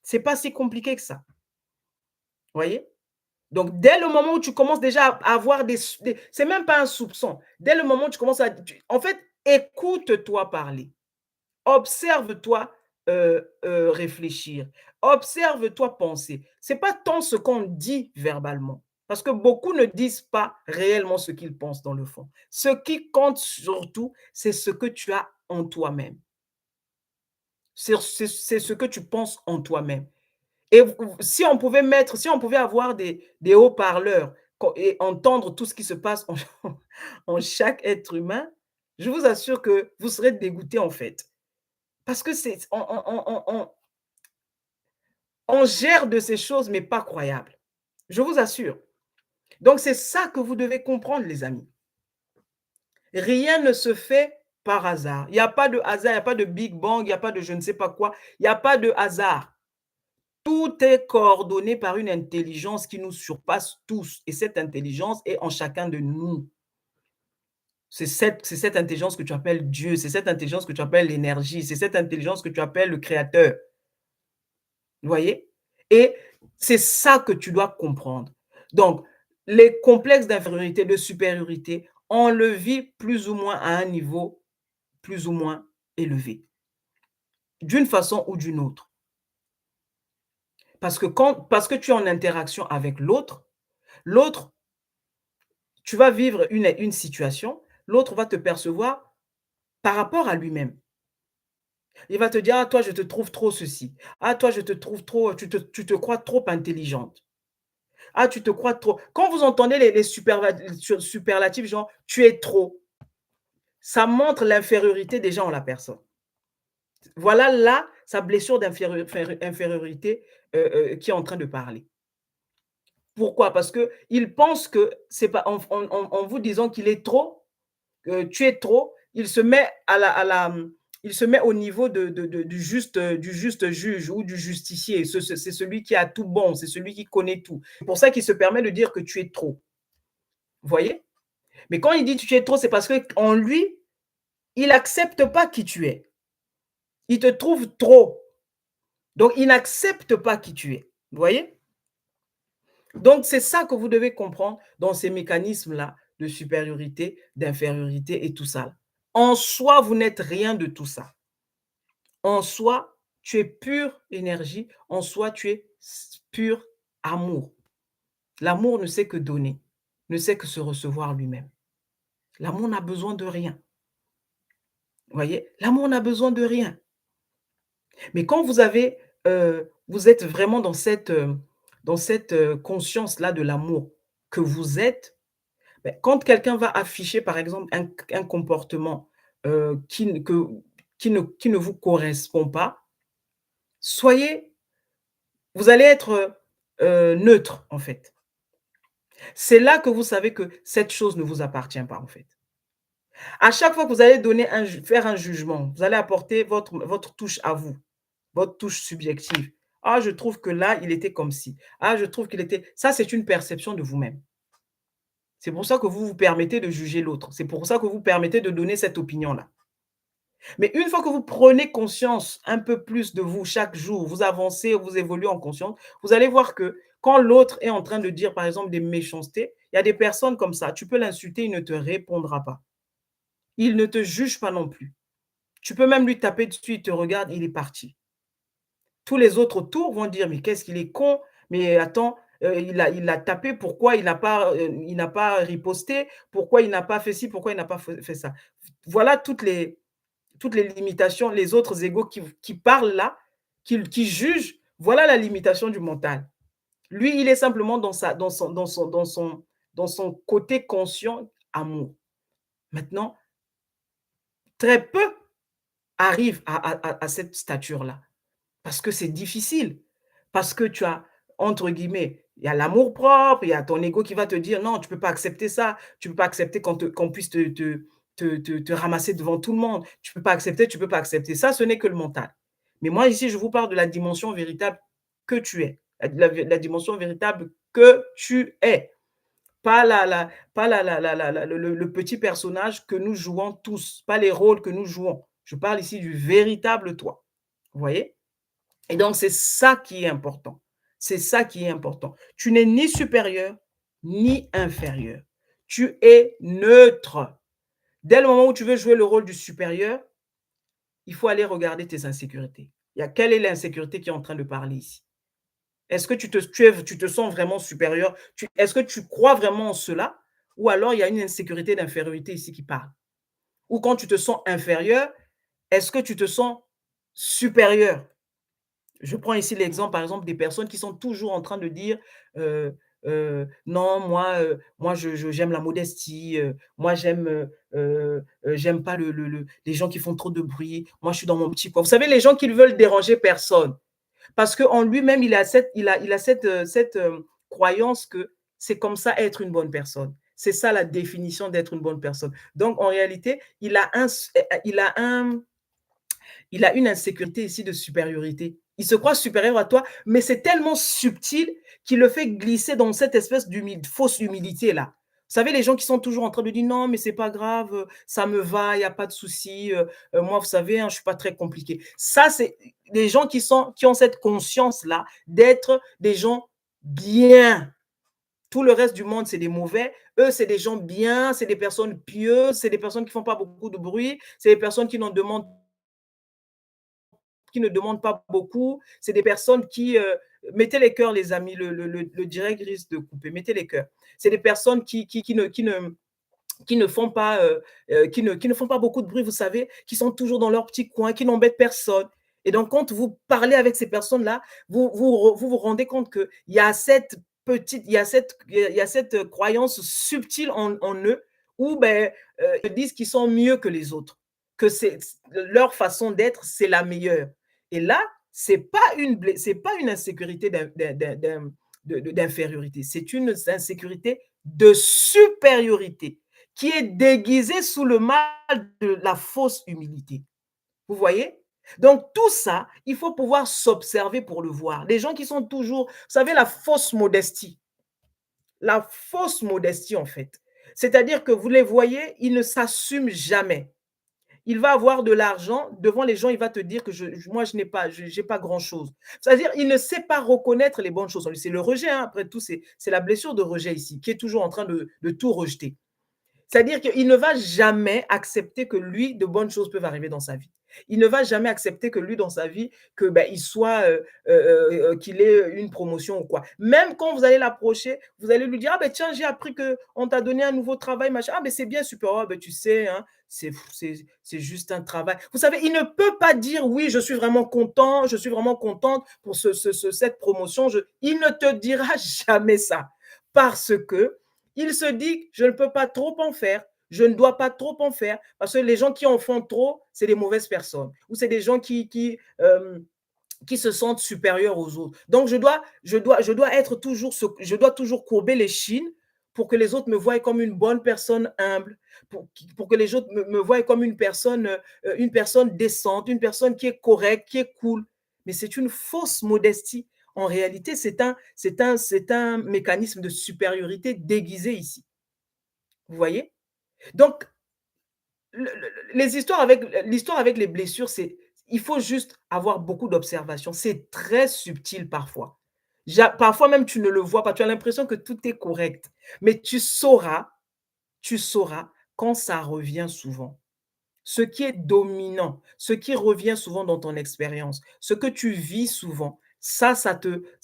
Speaker 1: Ce n'est pas si compliqué que ça. Vous voyez? Donc, dès le moment où tu commences déjà à avoir c'est même pas un soupçon. Dès le moment où tu commences en fait, écoute-toi parler. Observe-toi réfléchir. Observe-toi penser. Ce n'est pas tant ce qu'on dit verbalement. Parce que beaucoup ne disent pas réellement ce qu'ils pensent dans le fond. Ce qui compte surtout, c'est ce que tu as en toi-même. C'est ce que tu penses en toi-même. Et si on pouvait avoir des haut-parleurs et entendre tout ce qui se passe en chaque être humain, je vous assure que vous serez dégoûtés en fait. Parce que on gère de ces choses, mais pas croyables. Je vous assure. Donc, c'est ça que vous devez comprendre, les amis. Rien ne se fait par hasard. Il n'y a pas de hasard, il n'y a pas de Big Bang, il n'y a pas de je ne sais pas quoi. Il n'y a pas de hasard. Tout est coordonné par une intelligence qui nous surpasse tous. Et cette intelligence est en chacun de nous. C'est cette intelligence que tu appelles Dieu, c'est cette intelligence que tu appelles l'énergie, c'est cette intelligence que tu appelles le créateur. Vous voyez? Et c'est ça que tu dois comprendre. Donc, les complexes d'infériorité, de supériorité, on le vit plus ou moins à un niveau plus ou moins élevé, d'une façon ou d'une autre. Parce que tu es en interaction avec l'autre, l'autre, tu vas vivre une situation, l'autre va te percevoir par rapport à lui-même. Il va te dire: «Ah toi, je te trouve trop ceci. Ah toi, je te trouve trop, tu te crois trop intelligente. Ah, tu te crois trop». Quand vous entendez les superlatifs genre: «Tu es trop», ça montre l'infériorité déjà en la personne. Voilà là sa blessure d'infériorité, qui est en train de parler. Pourquoi? Parce qu'il pense que c'est pas en vous disant qu'il est trop, tu es trop, il se met il se met au niveau du juste juge ou du justicier. C'est celui qui a tout bon, c'est celui qui connaît tout. C'est pour ça qu'il se permet de dire que tu es trop. Vous voyez? Mais quand il dit tu es trop, c'est parce qu'en lui, il accepte pas qui tu es. Il te trouve trop. Donc il n'accepte pas qui tu es. Vous voyez? Donc c'est ça que vous devez comprendre dans ces mécanismes-là de supériorité, d'infériorité et tout ça. En soi, vous n'êtes rien de tout ça. En soi, tu es pure énergie. En soi, tu es pur amour. L'amour ne sait que donner, ne sait que se recevoir lui-même. L'amour n'a besoin de rien. Vous voyez? L'amour n'a besoin de rien. Mais quand vous êtes vraiment dans cette conscience-là de l'amour que vous êtes, beh, quand quelqu'un va afficher, par exemple, un comportement, qui ne vous correspond pas, soyez vous allez être, neutre, en fait. C'est là que vous savez que cette chose ne vous appartient pas, en fait. À chaque fois que vous allez faire un jugement, vous allez apporter votre touche à vous, votre touche subjective. «Ah, je trouve que là, il était comme ci. Ah, je trouve qu'il était» ça, c'est une perception de vous-même. C'est pour ça que vous vous permettez de juger l'autre. C'est pour ça que vous permettez de donner cette opinion-là. Mais une fois que vous prenez conscience un peu plus de vous chaque jour, vous avancez, vous évoluez en conscience, vous allez voir que quand l'autre est en train de dire, par exemple, des méchancetés, il y a des personnes comme ça, tu peux l'insulter, il ne te répondra pas. Il ne te juge pas non plus. Tu peux même lui taper dessus, il te regarde, il est parti. Tous les autres autour vont dire: «Mais qu'est-ce qu'il est con, mais attends, il a tapé, pourquoi il n'a pas riposté? Pourquoi il n'a pas fait ci? Pourquoi il n'a pas fait ça?» Voilà toutes les limitations, les autres égos qui parlent là, qui jugent, voilà la limitation du mental. Lui, il est simplement dans son côté conscient amour. Maintenant, très peu arrivent à cette stature-là. Parce que c'est difficile. Parce que tu as, entre guillemets, il y a l'amour-propre, il y a ton ego qui va te dire: «Non, tu peux pas accepter ça, tu peux pas accepter qu'on puisse te ramasser devant tout le monde. Tu peux pas accepter, tu peux pas accepter». Ça, ce n'est que le mental. Mais moi, ici, je vous parle de la dimension véritable que tu es. La dimension véritable que tu es. Pas le petit personnage que nous jouons tous, pas les rôles que nous jouons. Je parle ici du véritable toi. Vous voyez? Et donc, c'est ça qui est important. C'est ça qui est important. Tu n'es ni supérieur, ni inférieur. Tu es neutre. Dès le moment où tu veux jouer le rôle du supérieur, il faut aller regarder tes insécurités. Quelle est l'insécurité qui est en train de parler ici? Est-ce que tu te sens vraiment supérieur? Est-ce que tu crois vraiment en cela? Ou alors il y a une insécurité d'infériorité ici qui parle? Ou quand tu te sens inférieur, est-ce que tu te sens supérieur? Je prends ici l'exemple, par exemple, des personnes qui sont toujours en train de dire, «Non, moi j'aime la modestie, moi j'aime pas les gens qui font trop de bruit, moi je suis dans mon petit coin». Vous savez, les gens qui ne veulent déranger personne, parce qu'en lui-même, il a cette croyance que c'est comme ça être une bonne personne. C'est ça la définition d'être une bonne personne. Donc en réalité, il a un il a une insécurité ici de supériorité. Il se croit supérieur à toi, mais c'est tellement subtil qu'il le fait glisser dans cette espèce fausse humilité-là. Vous savez, les gens qui sont toujours en train de dire: «Non, mais c'est pas grave, ça me va, il y a pas de souci, moi, vous savez, hein, je suis pas très compliqué». Ça, c'est des gens qui ont cette conscience-là d'être des gens bien. Tout le reste du monde, c'est des mauvais. Eux, c'est des gens bien, c'est des personnes pieuses, c'est des personnes qui font pas beaucoup de bruit, c'est des personnes qui ne demandent pas beaucoup. C'est des personnes qui, mettez les cœurs, les amis, le direct risque de couper, mettez les cœurs. C'est des personnes qui ne font pas, qui ne font pas beaucoup de bruit, vous savez, qui sont toujours dans leur petit coin, qui n'embêtent personne. Et donc, quand vous parlez avec ces personnes-là, vous vous rendez compte qu'il y a cette il y a cette croyance subtile en eux où ben, ils disent qu'ils sont mieux que les autres, que c'est leur façon d'être, c'est la meilleure. Et là, c'est pas une insécurité d'infériorité, c'est une insécurité de supériorité qui est déguisée sous le mal de la fausse humilité. Vous voyez? Donc tout ça, il faut pouvoir s'observer pour le voir. Les gens qui sont toujours, vous savez, la fausse modestie en fait. C'est-à-dire que vous les voyez, ils ne s'assument jamais. Il va avoir de l'argent, devant les gens, il va te dire que moi, je n'ai pas, j'ai pas grand-chose. C'est-à-dire, il ne sait pas reconnaître les bonnes choses. C'est le rejet, hein. Après tout, c'est la blessure de rejet ici, qui est toujours en train de tout rejeter. C'est-à-dire qu'il ne va jamais accepter que lui, de bonnes choses peuvent arriver dans sa vie. Il ne va jamais accepter que lui, dans sa vie, que ben, il soit, qu'il ait une promotion ou quoi. Même quand vous allez l'approcher, vous allez lui dire, ah ben tiens, j'ai appris que on t'a donné un nouveau travail, machin. Ah ben c'est bien, super. Ah ben tu sais, hein, c'est juste un travail. Vous savez, il ne peut pas dire oui, je suis vraiment content, je suis vraiment contente pour cette promotion. Il ne te dira jamais ça parce que il se dit, je ne peux pas trop en faire, je ne dois pas trop en faire, parce que les gens qui en font trop, c'est des mauvaises personnes, ou c'est des gens qui se sentent supérieurs aux autres. Donc, je dois être toujours, je dois toujours courber les chines pour que les autres me voient comme une bonne personne humble, pour que les autres me voient comme une personne décente, une personne qui est correcte, qui est cool. Mais c'est une fausse modestie. En réalité, c'est un mécanisme de supériorité déguisé ici. Vous voyez? Donc, l'histoire avec les blessures, c'est il faut juste avoir beaucoup d'observation. C'est très subtil parfois. Parfois même, tu ne le vois pas. Tu as l'impression que tout est correct. Mais tu sauras quand ça revient souvent. Ce qui est dominant, ce qui revient souvent dans ton expérience, ce que tu vis souvent, ça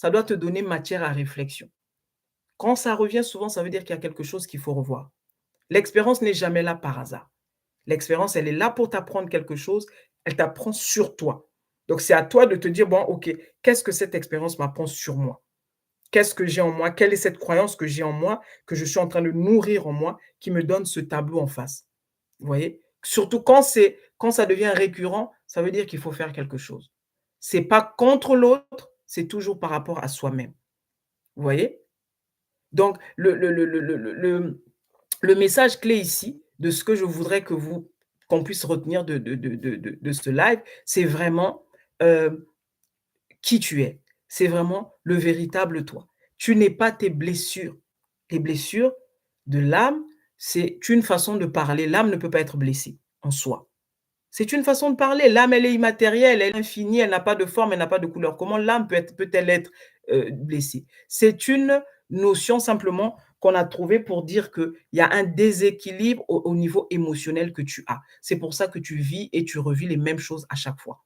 Speaker 1: doit te donner matière à réflexion. Quand ça revient souvent, ça veut dire qu'il y a quelque chose qu'il faut revoir. L'expérience n'est jamais là par hasard. L'expérience, elle est là pour t'apprendre quelque chose, elle t'apprend sur toi. Donc c'est à toi de te dire: «Bon, OK, qu'est-ce que cette expérience m'apprend sur moi? Qu'est-ce que j'ai en moi? Quelle est cette croyance que j'ai en moi, que je suis en train de nourrir en moi, qui me donne ce tableau en face?» Vous voyez? Surtout quand ça devient récurrent, ça veut dire qu'il faut faire quelque chose. C'est pas contre l'autre, c'est toujours par rapport à soi-même. Vous voyez? Donc le message clé ici, de ce que je voudrais qu'on puisse retenir de ce live, c'est vraiment, qui tu es. C'est vraiment le véritable toi. Tu n'es pas tes blessures. Les blessures de l'âme, c'est une façon de parler. L'âme ne peut pas être blessée en soi. C'est une façon de parler. L'âme, elle est immatérielle, elle est infinie, elle n'a pas de forme, elle n'a pas de couleur. Comment l'âme peut-elle être blessée? C'est une notion simplement qu'on a trouvée pour dire qu'il y a un déséquilibre au niveau émotionnel que tu as. C'est pour ça que tu vis et tu revis les mêmes choses à chaque fois.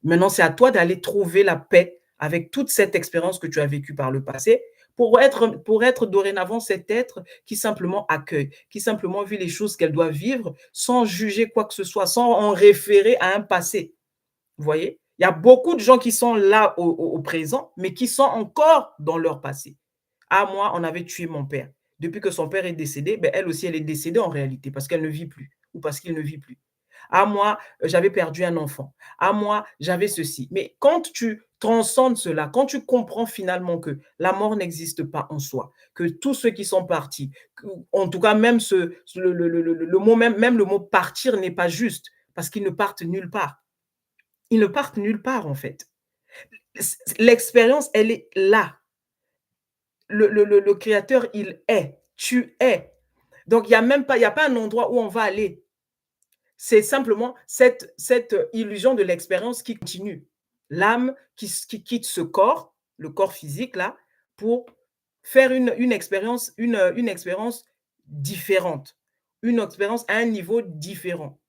Speaker 1: Maintenant, c'est à toi d'aller trouver la paix avec toute cette expérience que tu as vécue par le passé pour être dorénavant cet être qui simplement accueille, qui simplement vit les choses qu'elle doit vivre sans juger quoi que ce soit, sans en référer à un passé. Vous voyez? Il y a beaucoup de gens qui sont là au présent, mais qui sont encore dans leur passé. Ah, moi, on avait tué mon père. Depuis que son père est décédé, ben, elle aussi, elle est décédée en réalité parce qu'elle ne vit plus ou parce qu'il ne vit plus. Ah, moi, j'avais perdu un enfant. Ah, moi, j'avais ceci. Mais quand transcende cela, quand tu comprends finalement que la mort n'existe pas en soi, que tous ceux qui sont partis, en tout cas même le mot même le mot partir n'est pas juste parce qu'ils ne partent nulle part. Ils ne partent nulle part en fait. L'expérience, elle est là. Le créateur, il est. Tu es. Donc il y a pas un endroit où on va aller. C'est simplement cette illusion de l'expérience qui continue. L'âme qui quitte ce corps, le corps physique là, pour faire une expérience différente, une expérience à un niveau différent,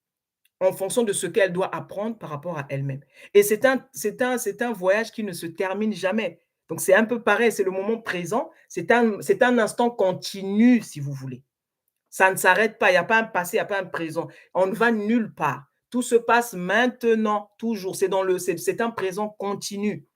Speaker 1: en fonction de ce qu'elle doit apprendre par rapport à elle-même. Et c'est un voyage qui ne se termine jamais. Donc c'est un peu pareil, c'est le moment présent, c'est un instant continu, si vous voulez. Ça ne s'arrête pas, il y a pas un passé, il y a pas un présent. On ne va nulle part. Tout se passe maintenant, toujours. C'est un présent continu.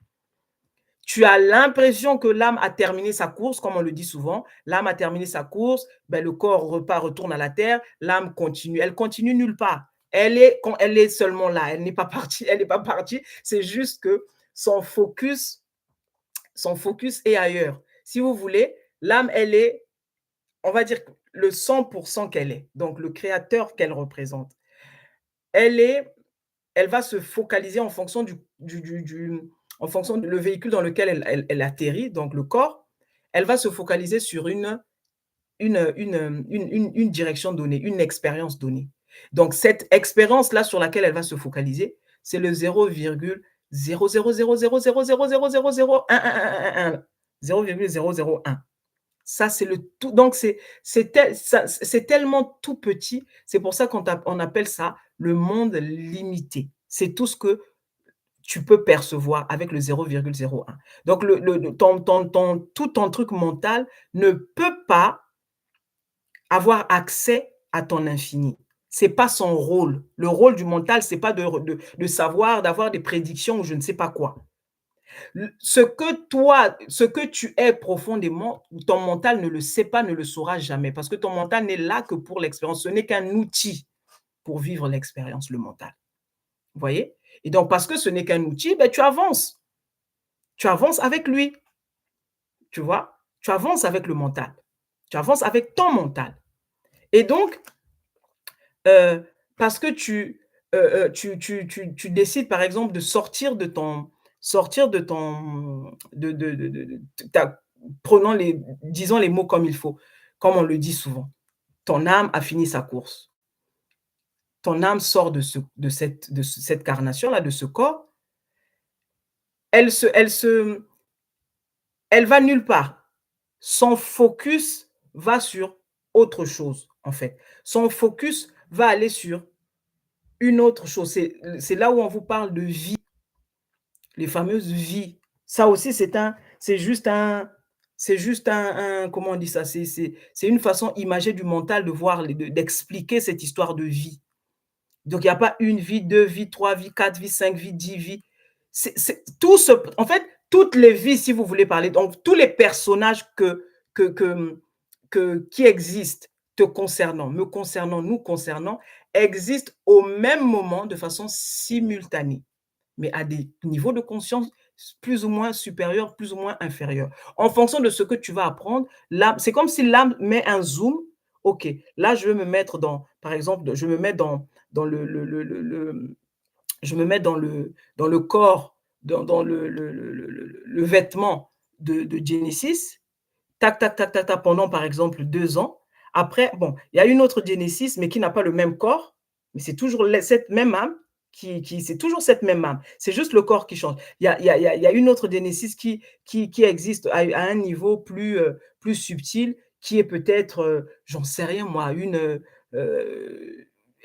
Speaker 1: Tu as l'impression que l'âme a terminé sa course, comme on le dit souvent. L'âme a terminé sa course, ben, le corps repart, retourne à la terre, l'âme continue. Elle continue nulle part. Elle est seulement là. Elle n'est pas partie. Elle n'est pas partie. C'est juste que son focus, son focus est ailleurs. Si vous voulez, l'âme, elle est, on va dire, le 100% qu'elle est. Donc, le créateur qu'elle représente. Elle est, elle va se focaliser en fonction en fonction du le véhicule dans lequel elle atterrit, donc le corps. Elle va se focaliser sur une direction donnée, une expérience donnée. Donc, cette expérience-là sur laquelle elle va se focaliser, c'est le 0,0000000000001. 0,001. Ça, c'est le tout. Donc, c'est tellement tout petit. C'est pour ça on appelle ça le monde limité. C'est tout ce que tu peux percevoir avec le 0,01. Donc, tout ton truc mental ne peut pas avoir accès à ton infini. C'est pas son rôle. Le rôle du mental, c'est pas de savoir, d'avoir des prédictions ou je ne sais pas quoi. Ce que tu es profondément, ton mental ne le sait pas, ne le saura jamais, parce que ton mental n'est là que pour l'expérience. Ce n'est qu'un outil pour vivre l'expérience, le mental. Vous voyez? Et donc, parce que ce n'est qu'un outil, ben, tu avances. Tu avances avec lui. Tu vois? Tu avances avec le mental. Tu avances avec ton mental. Et donc, parce que tu décides, par exemple, de sortir de ta prenant disons les mots comme il faut, comme on le dit souvent. Ton âme a fini sa course. Ton âme sort de cette carnation-là, de ce corps. Elle se elle se elle va nulle part. Son focus va sur autre chose, en fait. Son focus va aller sur une autre chose. C'est là où on vous parle de vie, les fameuses vies. Ça aussi, c'est juste comment on dit ça? C'est une façon imagée du mental de voir, d'expliquer cette histoire de vie. Donc, il n'y a pas une vie, 2 vies, 3 vies, 4 vies, 5 vies, 10 vies. En fait, toutes les vies, si vous voulez parler, donc tous les personnages que, que, qui existent te concernant, me concernant, nous concernant, existent au même moment de façon simultanée, mais à des niveaux de conscience plus ou moins supérieurs, plus ou moins inférieurs. En fonction de ce que tu vas apprendre, l'âme, c'est comme si l'âme met un zoom. OK, là, je vais me mettre dans, par exemple, je me mets dans je me mets dans le corps, dans le vêtement de Genesis, tac, tac, tac, tac, tac, pendant par exemple 2 ans. Après, bon, il y a une autre Genesis, mais qui n'a pas le même corps, mais c'est toujours cette même âme, c'est toujours cette même âme. C'est juste le corps qui change. Il y a une autre Genesis qui existe à un niveau plus subtil, qui est peut-être, j'en sais rien moi,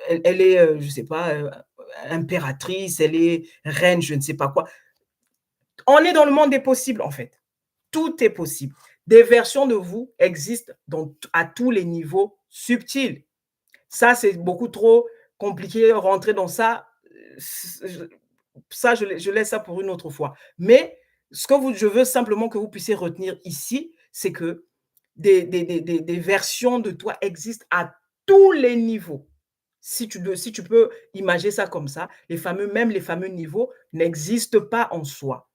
Speaker 1: elle est, je ne sais pas, impératrice, elle est reine, je ne sais pas quoi. On est dans le monde des possibles, en fait. Tout est possible. Des versions de vous existent à tous les niveaux subtils. Ça, c'est beaucoup trop compliqué, rentrer dans ça. Ça, je laisse ça pour une autre fois. Mais je veux simplement que vous puissiez retenir ici, c'est que des versions de toi existent à tous les niveaux. Si tu peux imaginer ça comme ça, même les fameux niveaux n'existent pas en soi.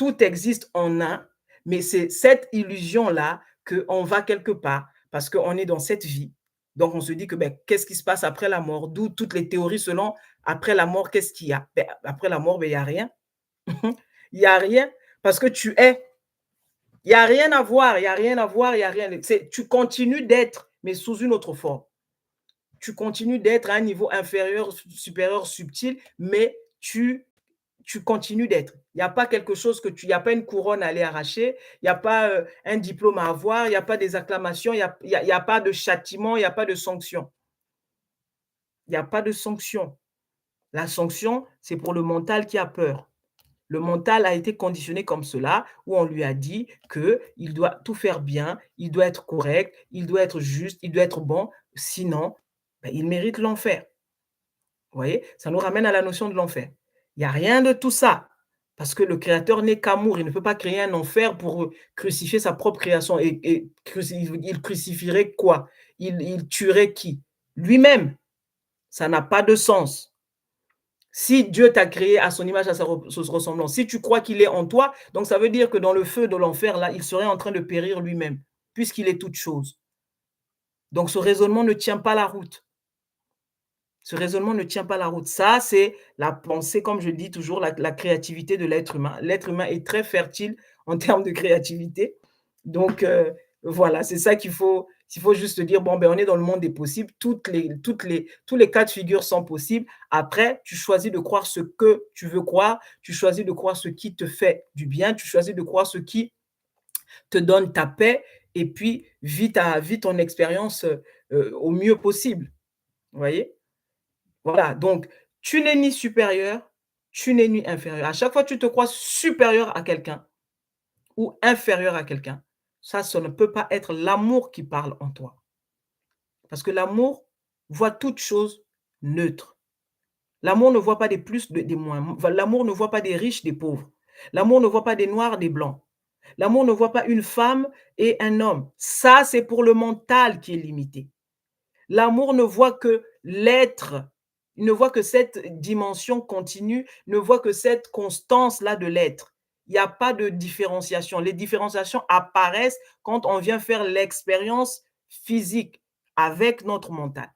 Speaker 1: tout existe en un, mais c'est cette illusion-là qu'on va quelque part parce qu'on est dans cette vie. Donc on se dit que, beh, qu'est-ce qui se passe après la mort? D'où toutes les théories selon après la mort, qu'est-ce qu'il y a? Beh, après la mort, beh, il y a rien. Il y a rien parce que tu es. Il y a rien à voir, il y a rien à voir, il y a rien. C'est tu continues d'être, mais sous une autre forme. Tu continues d'être à un niveau inférieur, supérieur, subtil, mais tu continues d'être. Il y a pas quelque chose que tu il y a pas une couronne à aller arracher, il y a pas, un diplôme à avoir, il y a pas des acclamations, il y a pas de châtiment, il y a pas de sanction. Il y a pas de sanction. La sanction, c'est pour le mental qui a peur. Le mental a été conditionné comme cela, où on lui a dit qu'il doit tout faire bien, il doit être correct, il doit être juste, il doit être bon, sinon, bah, il mérite l'enfer. Vous voyez? Ça nous ramène à la notion de l'enfer. Il y a rien de tout ça, parce que le créateur n'est qu'amour. Il ne peut pas créer un enfer pour, crucifier sa propre création et il crucifierait quoi? Il tuerait qui? Lui-même. Ça n'a pas de sens. Si Dieu t'a créé à son image, à sa ressemblance, si tu crois qu'il est en toi, donc ça veut dire que dans le feu de l'enfer, là, il serait en train de périr lui-même, puisqu'il est toute chose. Donc ce raisonnement ne tient pas la route. Ce raisonnement ne tient pas la route. Ça, c'est la pensée, comme je dis toujours, la créativité de l'être humain. L'être humain est très fertile en termes de créativité. Donc, voilà, c'est ça qu'il faut juste dire, bon, ben, on est dans le monde des possibles. Tous les cas de figure sont possibles. Après, tu choisis de croire ce que tu veux croire. Tu choisis de croire ce qui te fait du bien. Tu choisis de croire ce qui te donne ta paix. Et puis, vis ton expérience au mieux possible. Vous voyez? Voilà, donc tu n'es ni supérieur, tu n'es ni inférieur. À chaque fois que tu te crois supérieur à quelqu'un ou inférieur à quelqu'un, ça ne peut pas être l'amour qui parle en toi. Parce que l'amour voit toute chose neutre. L'amour ne voit pas des plus, des moins. L'amour ne voit pas des riches, des pauvres. L'amour ne voit pas des noirs, des blancs. L'amour ne voit pas une femme et un homme. Ça, c'est pour le mental qui est limité. L'amour ne voit que l'être, il ne voit que cette dimension continue, ne voit que cette constance-là de l'être. Il n'y a pas de différenciation. Les différenciations apparaissent quand on vient faire l'expérience physique avec notre mental.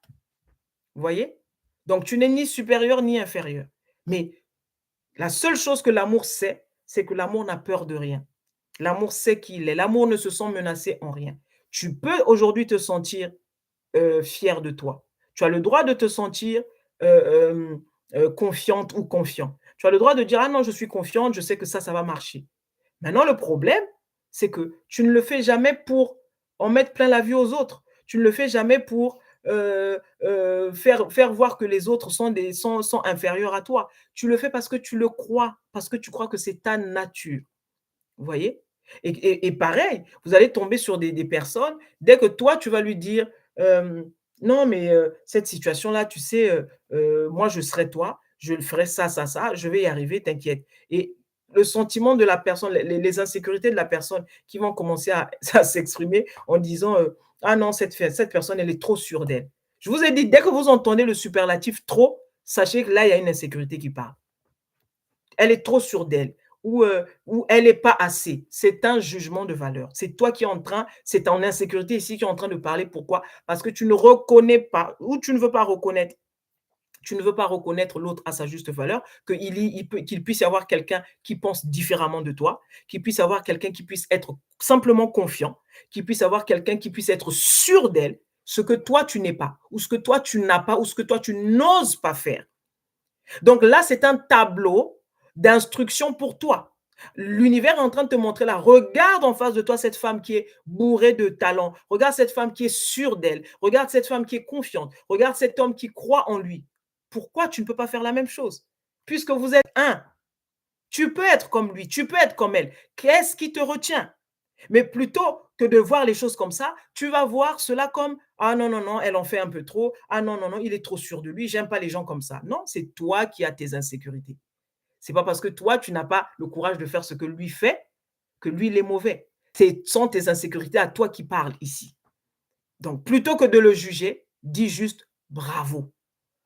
Speaker 1: Vous voyez? Donc tu n'es ni supérieur ni inférieur. Mais la seule chose que l'amour sait, c'est que l'amour n'a peur de rien. L'amour sait qui il est. L'amour ne se sent menacé en rien. Tu peux aujourd'hui te sentir fier de toi. Tu as le droit de te sentir, confiante ou confiant. Tu as le droit de dire: «Ah non, je suis confiante, je sais que ça va marcher». Maintenant le problème, c'est que tu ne le fais jamais pour en mettre plein la vue aux autres. Tu ne le fais jamais pour, faire voir que les autres sont inférieurs à toi. Tu le fais parce que tu le crois, parce que tu crois que c'est ta nature. Vous voyez? Et pareil, vous allez tomber sur des personnes, dès que toi tu vas lui dire, «Non mais, cette situation-là, tu sais, moi je serai toi, je le ferai ça, ça, ça, je vais y arriver, t'inquiète» et le sentiment de la personne, les insécurités de la personne qui vont commencer à à s'exprimer en disant, «Ah non, cette personne, elle est trop sûre d'elle». Je vous ai dit, dès que vous entendez le superlatif «trop», sachez que là, il y a une insécurité qui parle. Elle est trop sûre d'elle ou elle est pas assez. C'est un jugement de valeur. C'est toi qui es en train c'est ton insécurité ici qui est en train de parler. Pourquoi? Parce que tu ne reconnais pas ou tu ne veux pas reconnaître l'autre à sa juste valeur, qu'il puisse y avoir quelqu'un qui pense différemment de toi, qu'il puisse y avoir quelqu'un qui puisse être simplement confiant, qu'il puisse y avoir quelqu'un qui puisse être sûr d'elle, ce que toi tu n'es pas, ou ce que toi tu n'as pas, ou ce que toi tu n'oses pas faire. Donc là, c'est un tableau d'instruction pour toi. L'univers est en train de te montrer là, regarde en face de toi cette femme qui est bourrée de talent, regarde cette femme qui est sûre d'elle, regarde cette femme qui est confiante, regarde cet homme qui croit en lui. Pourquoi tu ne peux pas faire la même chose? Puisque vous êtes un, tu peux être comme lui, tu peux être comme elle. Qu'est-ce qui te retient? Mais plutôt que de voir les choses comme ça, tu vas voir cela comme: «Ah non, non, non, elle en fait un peu trop. Ah non, non, non, il est trop sûr de lui, j'aime pas les gens comme ça». Non, c'est toi qui as tes insécurités. C'est pas parce que toi, tu n'as pas le courage de faire ce que lui fait, que lui, il est mauvais. Ce sont tes insécurités à toi qui parlent ici. Donc plutôt que de le juger, dis juste: «Bravo».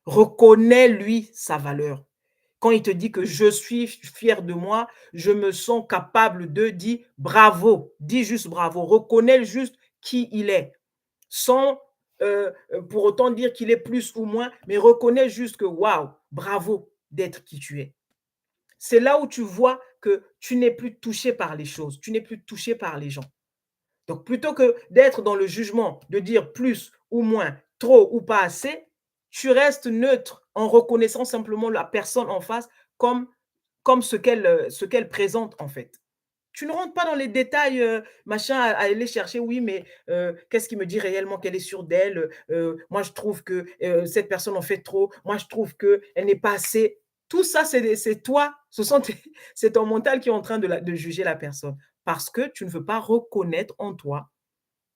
Speaker 1: Reconnais-lui sa valeur. Quand il te dit que je suis fier de moi, je me sens capable de, dis bravo, dis juste bravo, reconnais juste qui il est, sans pour autant dire qu'il est plus ou moins, mais reconnais juste que waouh, bravo d'être qui tu es. C'est là où tu vois que tu n'es plus touché par les choses, tu n'es plus touché par les gens. Donc, plutôt que d'être dans le jugement, de dire plus ou moins, trop ou pas assez, tu restes neutre en reconnaissant simplement la personne en face comme, comme ce qu'elle présente en fait. Tu ne rentres pas dans les détails, machin, à aller chercher, oui, mais qu'est-ce qui me dit réellement qu'elle est sûre d'elle? Moi, je trouve que cette personne en fait trop. Moi, je trouve qu'elle n'est pas assez. Tout ça, c'est toi. C'est ton mental qui est en train de juger la personne parce que tu ne veux pas reconnaître en toi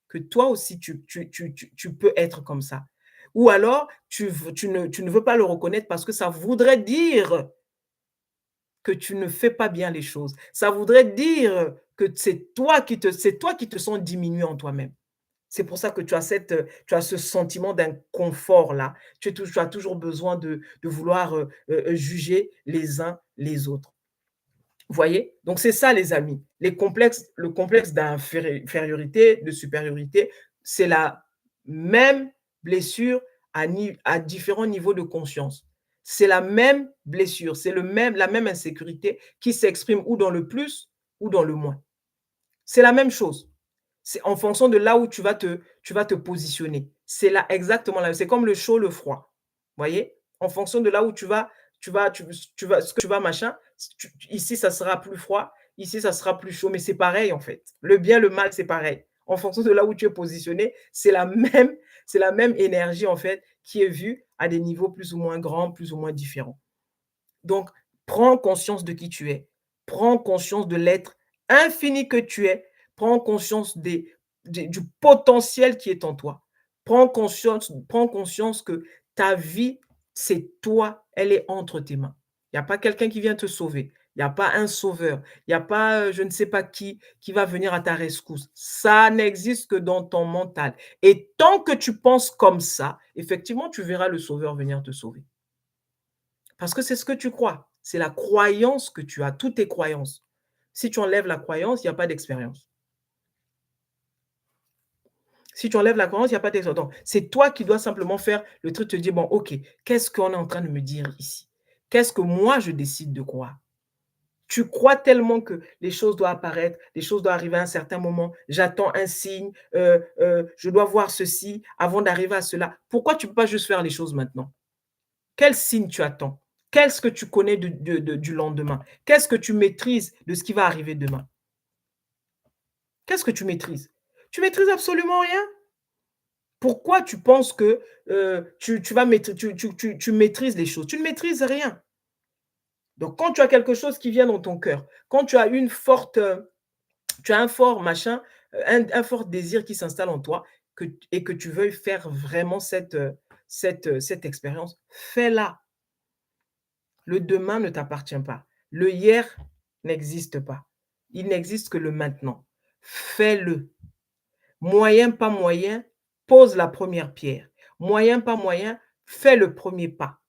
Speaker 1: que toi aussi, tu peux être comme ça. Ou alors, tu ne veux pas le reconnaître parce que ça voudrait dire que tu ne fais pas bien les choses. Ça voudrait dire que c'est toi qui te sens diminué en toi-même. C'est pour ça que tu as ce sentiment d'inconfort-là. Tu as toujours besoin de vouloir, juger les uns les autres. Vous voyez? Donc c'est ça les amis. Le complexe d'infériorité, de supériorité, c'est la même blessure à différents niveaux de conscience. C'est la même blessure, c'est la même insécurité qui s'exprime ou dans le plus ou dans le moins. C'est la même chose. C'est en fonction de là où tu vas te positionner. C'est là exactement là, c'est comme le chaud, le froid. Vous voyez? En fonction de là où tu vas ce que tu vas machin, ici ça sera plus froid, ici ça sera plus chaud, mais c'est pareil en fait. Le bien, le mal, c'est pareil. En fonction de là où tu es positionné, c'est la même énergie en fait qui est vue à des niveaux plus ou moins grands, plus ou moins différents. Donc, prends conscience de qui tu es. Prends conscience de l'être infini que tu es. Prends conscience du potentiel qui est en toi. Prends conscience que ta vie, c'est toi, elle est entre tes mains. Il n'y a pas quelqu'un qui vient te sauver. Il n'y a pas un sauveur. Il n'y a pas je ne sais pas qui va venir à ta rescousse. Ça n'existe que dans ton mental. Et tant que tu penses comme ça, effectivement, tu verras le sauveur venir te sauver. Parce que c'est ce que tu crois. C'est la croyance que tu as, toutes tes croyances. Si tu enlèves la croyance, il y a pas d'expérience. Si tu enlèves la croyance, il y a pas d'expérience. Donc, c'est toi qui dois simplement faire le truc, te dire: «Bon, OK, qu'est-ce qu'on est en train de me dire ici? Qu'est-ce que moi je décide de croire?» Tu crois tellement que les choses doivent apparaître, les choses doivent arriver à un certain moment. J'attends un signe, je dois voir ceci avant d'arriver à cela. Pourquoi tu ne peux pas juste faire les choses maintenant? Quel signe tu attends? Qu'est-ce que tu connais du lendemain? Qu'est-ce que tu maîtrises de ce qui va arriver demain? Qu'est-ce que tu maîtrises? Tu maîtrises absolument rien. Pourquoi tu penses que tu vas tu maîtrises les choses? Tu ne maîtrises rien. Donc, quand tu as quelque chose qui vient dans ton cœur, quand tu as tu as un fort machin, un fort désir qui s'installe en toi et que tu veuilles faire vraiment cette expérience, fais-la. Le demain ne t'appartient pas. Le hier n'existe pas. Il n'existe que le maintenant. Fais-le. Moyen, pas moyen, pose la première pierre. Moyen, pas moyen, fais le premier pas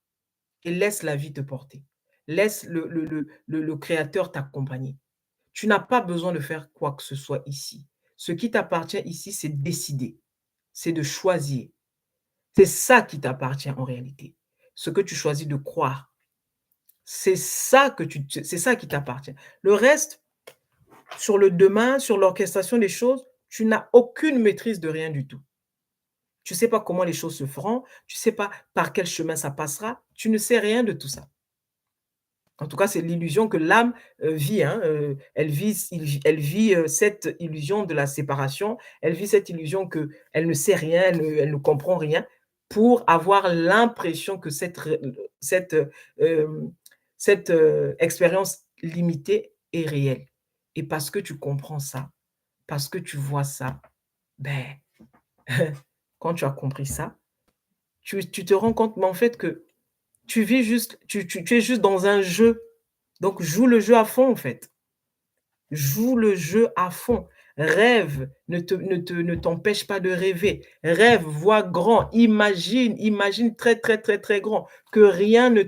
Speaker 1: et laisse la vie te porter. Laisse le Créateur t'accompagner. Tu n'as pas besoin de faire quoi que ce soit ici. Ce qui t'appartient ici, c'est de décider, c'est de choisir. C'est ça qui t'appartient en réalité. Ce que tu choisis de croire. C'est ça qui t'appartient. Le reste, sur le demain, sur l'orchestration des choses, tu n'as aucune maîtrise de rien du tout. Tu ne sais pas comment les choses se feront, tu ne sais pas par quel chemin ça passera, tu ne sais rien de tout ça. En tout cas, c'est l'illusion que l'âme, vit, hein, elle vit, cette illusion de la séparation, elle vit cette illusion qu'elle ne sait rien, elle ne comprend rien, pour avoir l'impression que cette, cette, expérience limitée est réelle. Et parce que tu comprends ça, parce que tu vois ça, ben, quand tu as compris ça, tu te rends compte, mais en fait, que tu vis juste tu es juste dans un jeu. Donc joue le jeu à fond, en fait. Joue le jeu à fond. Rêve, ne t'empêche pas de rêver. Rêve, vois grand, imagine très, très, très, très grand. Que rien ne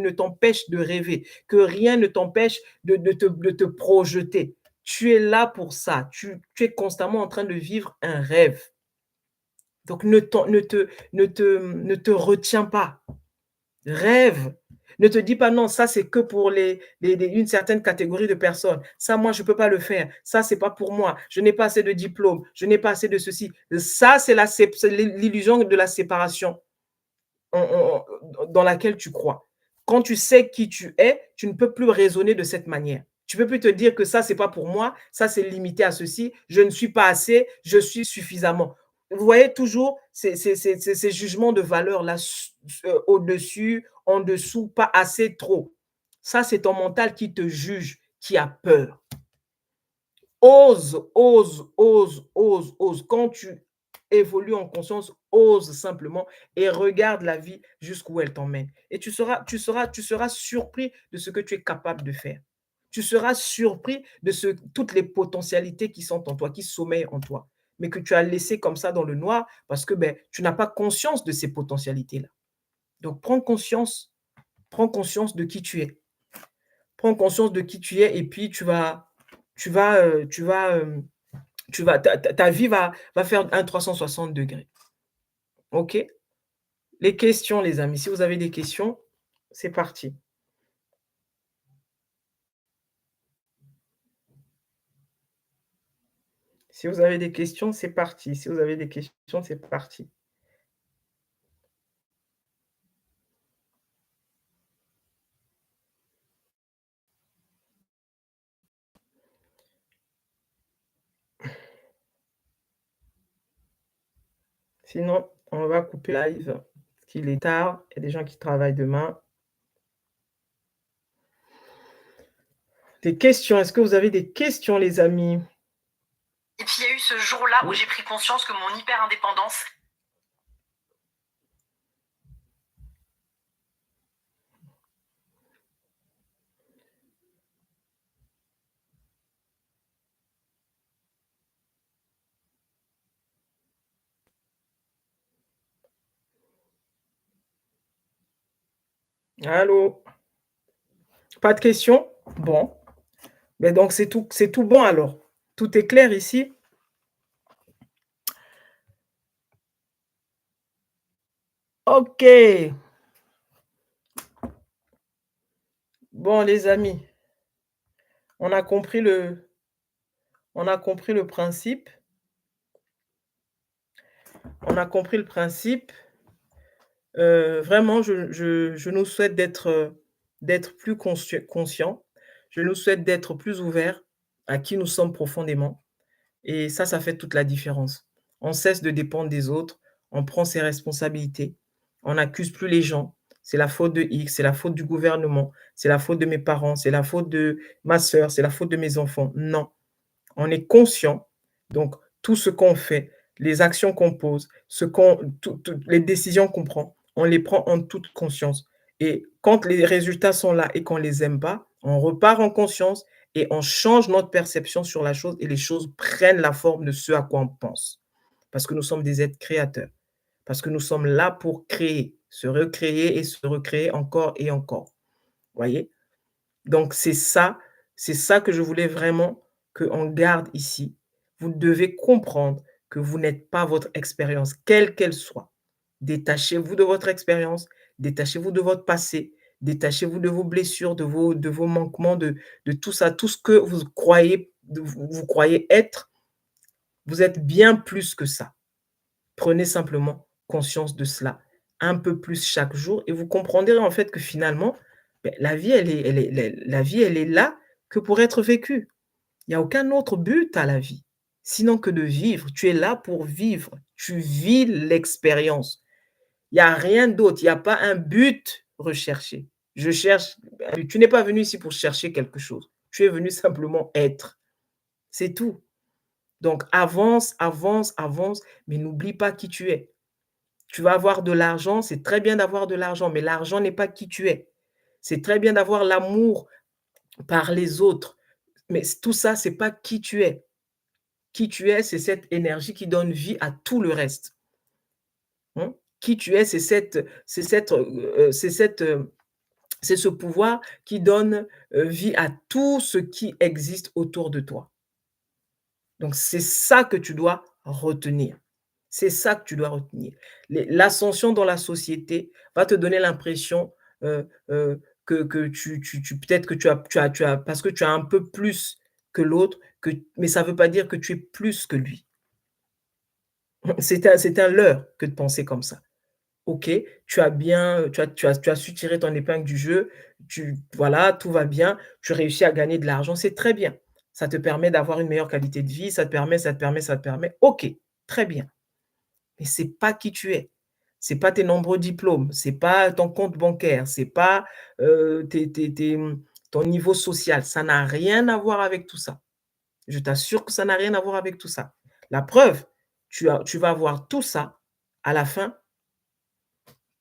Speaker 1: t'empêche de rêver, que rien ne t'empêche de te projeter. Tu es là pour ça. Tu es constamment en train de vivre un rêve. Donc ne te retiens pas. Rêve. Ne te dis pas: «Non, ça, c'est que pour les une certaine catégorie de personnes. Ça, moi, je peux pas le faire. Ça, c'est pas pour moi. Je n'ai pas assez de diplôme. Je n'ai pas assez de ceci». Ça, c'est l'illusion de la séparation dans laquelle tu crois. Quand tu sais qui tu es, tu ne peux plus raisonner de cette manière. Tu ne peux plus te dire que ça, c'est pas pour moi, ça, c'est limité à ceci, je ne suis pas assez, je suis suffisamment. Vous voyez toujours ces jugements de valeur là, au-dessus, en dessous, pas assez, trop. Ça, c'est ton mental qui te juge, qui a peur. Ose, ose, ose, ose, ose. Quand tu évolues en conscience, ose simplement et regarde la vie jusqu'où elle t'emmène. Et tu seras surpris de ce que tu es capable de faire. Tu seras surpris de toutes les potentialités qui sont en toi, qui sommeillent en toi, mais que tu as laissé comme ça dans le noir parce que ben, tu n'as pas conscience de ces potentialités-là. Donc prends conscience de qui tu es. Prends conscience de qui tu es et puis tu vas, tu vas, ta vie va faire un 360 degrés. OK? Les questions, les amis, si vous avez des questions, c'est parti. Si vous avez des questions, c'est parti. Si vous avez des questions, c'est parti. Sinon, on va couper live, parce qu'il est tard, il y a des gens qui travaillent demain. Des questions, est-ce que vous avez des questions, les amis?
Speaker 2: Et puis il y a eu ce jour-là où
Speaker 1: Oui.
Speaker 2: j'ai pris conscience que mon hyper-indépendance.
Speaker 1: Allô? Pas de questions? Bon. Mais donc c'est tout bon alors. Tout est clair ici? OK. Bon les amis, on a compris le on a compris le principe. On a compris le principe. Vraiment, je nous souhaite d'être plus conscients. Je nous souhaite d'être plus ouverts à qui nous sommes profondément et ça fait toute la différence. On cesse de dépendre des autres, on prend ses responsabilités, on n'accuse plus les gens. C'est la faute de X, c'est la faute du gouvernement, c'est la faute de mes parents, c'est la faute de ma sœur, c'est la faute de mes enfants. Non, on est conscient, donc tout ce qu'on fait, les actions qu'on pose, les décisions qu'on prend, on les prend en toute conscience. Et quand les résultats sont là et qu'on les aime pas, on repart en conscience et on change notre perception sur la chose et les choses prennent la forme de ce à quoi on pense. Parce que nous sommes des êtres créateurs, parce que nous sommes là pour créer, se recréer et se recréer encore et encore. Voyez? Donc c'est ça que je voulais vraiment qu'on garde ici. Vous devez comprendre que vous n'êtes pas votre expérience, quelle qu'elle soit. Détachez-vous de votre expérience, détachez-vous de votre passé, détachez-vous de vos blessures, de vos manquements, de tout ça, tout ce que vous croyez être. Vous êtes bien plus que ça. Prenez simplement conscience de cela un peu plus chaque jour et vous comprendrez en fait que finalement, beh, la vie, elle est là que pour être vécue. Il y a aucun autre but à la vie, sinon que de vivre. Tu es là pour vivre. Tu vis l'expérience. Il y a rien d'autre. Il y a pas un but recherché. Je cherche Tu n'es pas venu ici pour chercher quelque chose. Tu es venu simplement être. C'est tout. Donc avance, avance, avance, mais n'oublie pas qui tu es. Tu vas avoir de l'argent, c'est très bien d'avoir de l'argent, mais l'argent n'est pas qui tu es. C'est très bien d'avoir l'amour par les autres, mais tout ça, c'est pas qui tu es. Qui tu es, c'est cette énergie qui donne vie à tout le reste. Mmh. Qui tu es, c'est ce pouvoir qui donne, vie à tout ce qui existe autour de toi. Donc c'est ça que tu dois retenir. C'est ça que tu dois retenir. L'ascension dans la société va te donner l'impression, que tu peut-être que tu as parce que tu as un peu plus que l'autre, mais ça ne veut pas dire que tu es plus que lui. C'est un leurre que de penser comme ça. OK, tu as bien, tu as su tirer ton épingle du jeu, voilà, tout va bien, tu réussis à gagner de l'argent, c'est très bien. Ça te permet d'avoir une meilleure qualité de vie, ça te permet. OK, très bien. Mais c'est pas qui tu es. C'est pas tes nombreux diplômes, c'est pas ton compte bancaire, c'est pas, ton niveau social. Ça n'a rien à voir avec tout ça. Je t'assure que ça n'a rien à voir avec tout ça. La preuve, tu vas avoir tout ça, à la fin,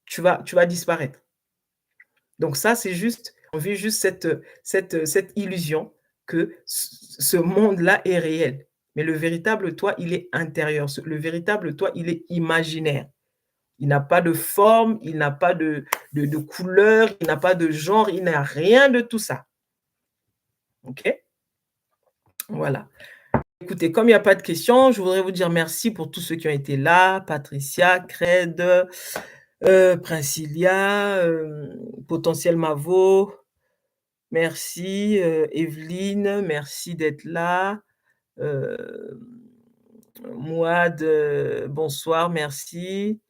Speaker 1: tu vas disparaître. Donc ça, c'est juste on vit juste cette illusion que ce monde-là est réel. Mais le véritable toi, il est intérieur. Le véritable toi, il est imaginaire. Il n'a pas de forme, il n'a pas de couleur, il n'a pas de genre, il n'a rien de tout ça. OK? Voilà. Écoutez, comme il y a pas de questions, je voudrais vous dire merci pour tous ceux qui ont été là. Patricia, Cred, Princilia, Potentiel Mavo, merci, Evelyne, merci d'être là. Heu, Mouad, bonsoir, merci.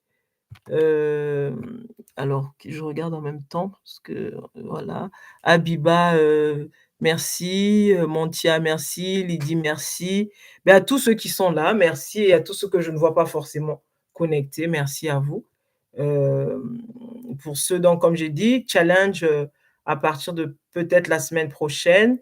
Speaker 1: Alors que je regarde en même temps parce que, voilà. Habiba, merci, Montia, merci, Lydie, merci. Mais à tous ceux qui sont là, merci et à tous ceux que je ne vois pas forcément connectés, merci à vous. Pour ceux donc comme j'ai dit, challenge, à partir de peut-être la semaine prochaine.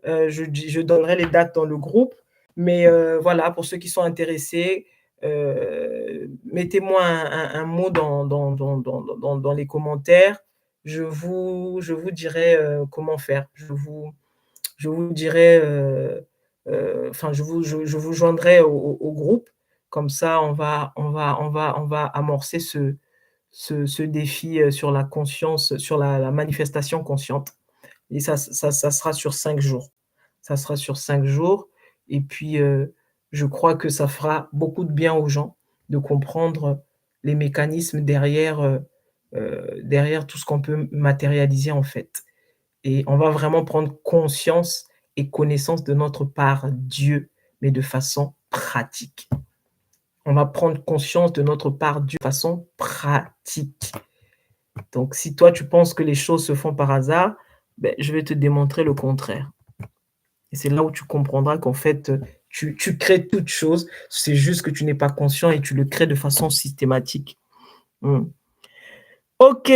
Speaker 1: Je donnerai les dates dans le groupe, mais voilà, pour ceux qui sont intéressés, mettez-moi un mot dans les commentaires. Je vous dirai, comment faire. Je vous dirai, enfin je vous joindrai au groupe. Comme ça, on va amorcer ce défi, sur la conscience, sur la manifestation consciente et ça sera sur 5 jours. Ça sera sur 5 jours et puis, je crois que ça fera beaucoup de bien aux gens de comprendre les mécanismes derrière tout ce qu'on peut matérialiser, en fait et on va vraiment prendre conscience et connaissance de notre part Dieu, mais de façon pratique. On va prendre conscience de notre part Dieu de façon pratique. Donc si toi, tu penses que les choses se font par hasard, beh, je vais te démontrer le contraire. Et c'est là où tu comprendras qu'en fait, tu crées toute chose, c'est juste que tu n'es pas conscient et tu le crées de façon systématique. Mmh. OK,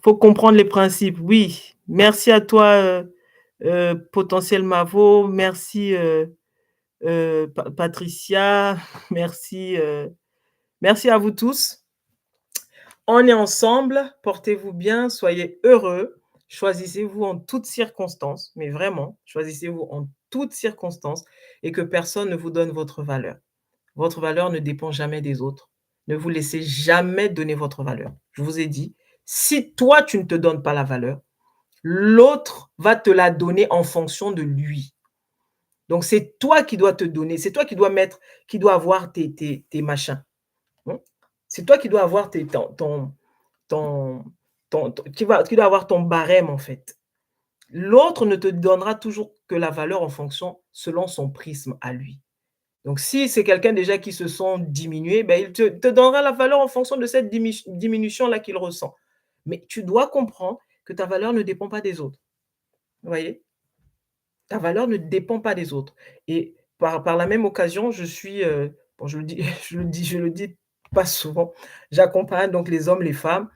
Speaker 1: faut comprendre les principes, oui. Merci à toi, Potentiel Mavo, merci, Patricia, merci à vous tous. On est ensemble, portez-vous bien, soyez heureux, choisissez-vous en toutes circonstances, mais vraiment, choisissez-vous en toutes circonstances et que personne ne vous donne votre valeur. Votre valeur ne dépend jamais des autres. Ne vous laissez jamais donner votre valeur. Je vous ai dit, si toi tu ne te donnes pas la valeur, l'autre va te la donner en fonction de lui. Donc c'est toi qui dois te donner, c'est toi qui dois avoir tes machins. Hein. C'est toi qui dois avoir ton qui doit avoir ton barème, en fait. L'autre ne te donnera toujours que la valeur en fonction selon son prisme à lui. Donc si c'est quelqu'un déjà qui se sent diminué, ben, il te donnera la valeur en fonction de cette diminution-là qu'il ressent. Mais tu dois comprendre que ta valeur ne dépend pas des autres. Vous voyez? Ta valeur ne dépend pas des autres et par la même occasion, je suis, bon je le dis je le dis pas souvent, j'accompagne donc les hommes, les femmes,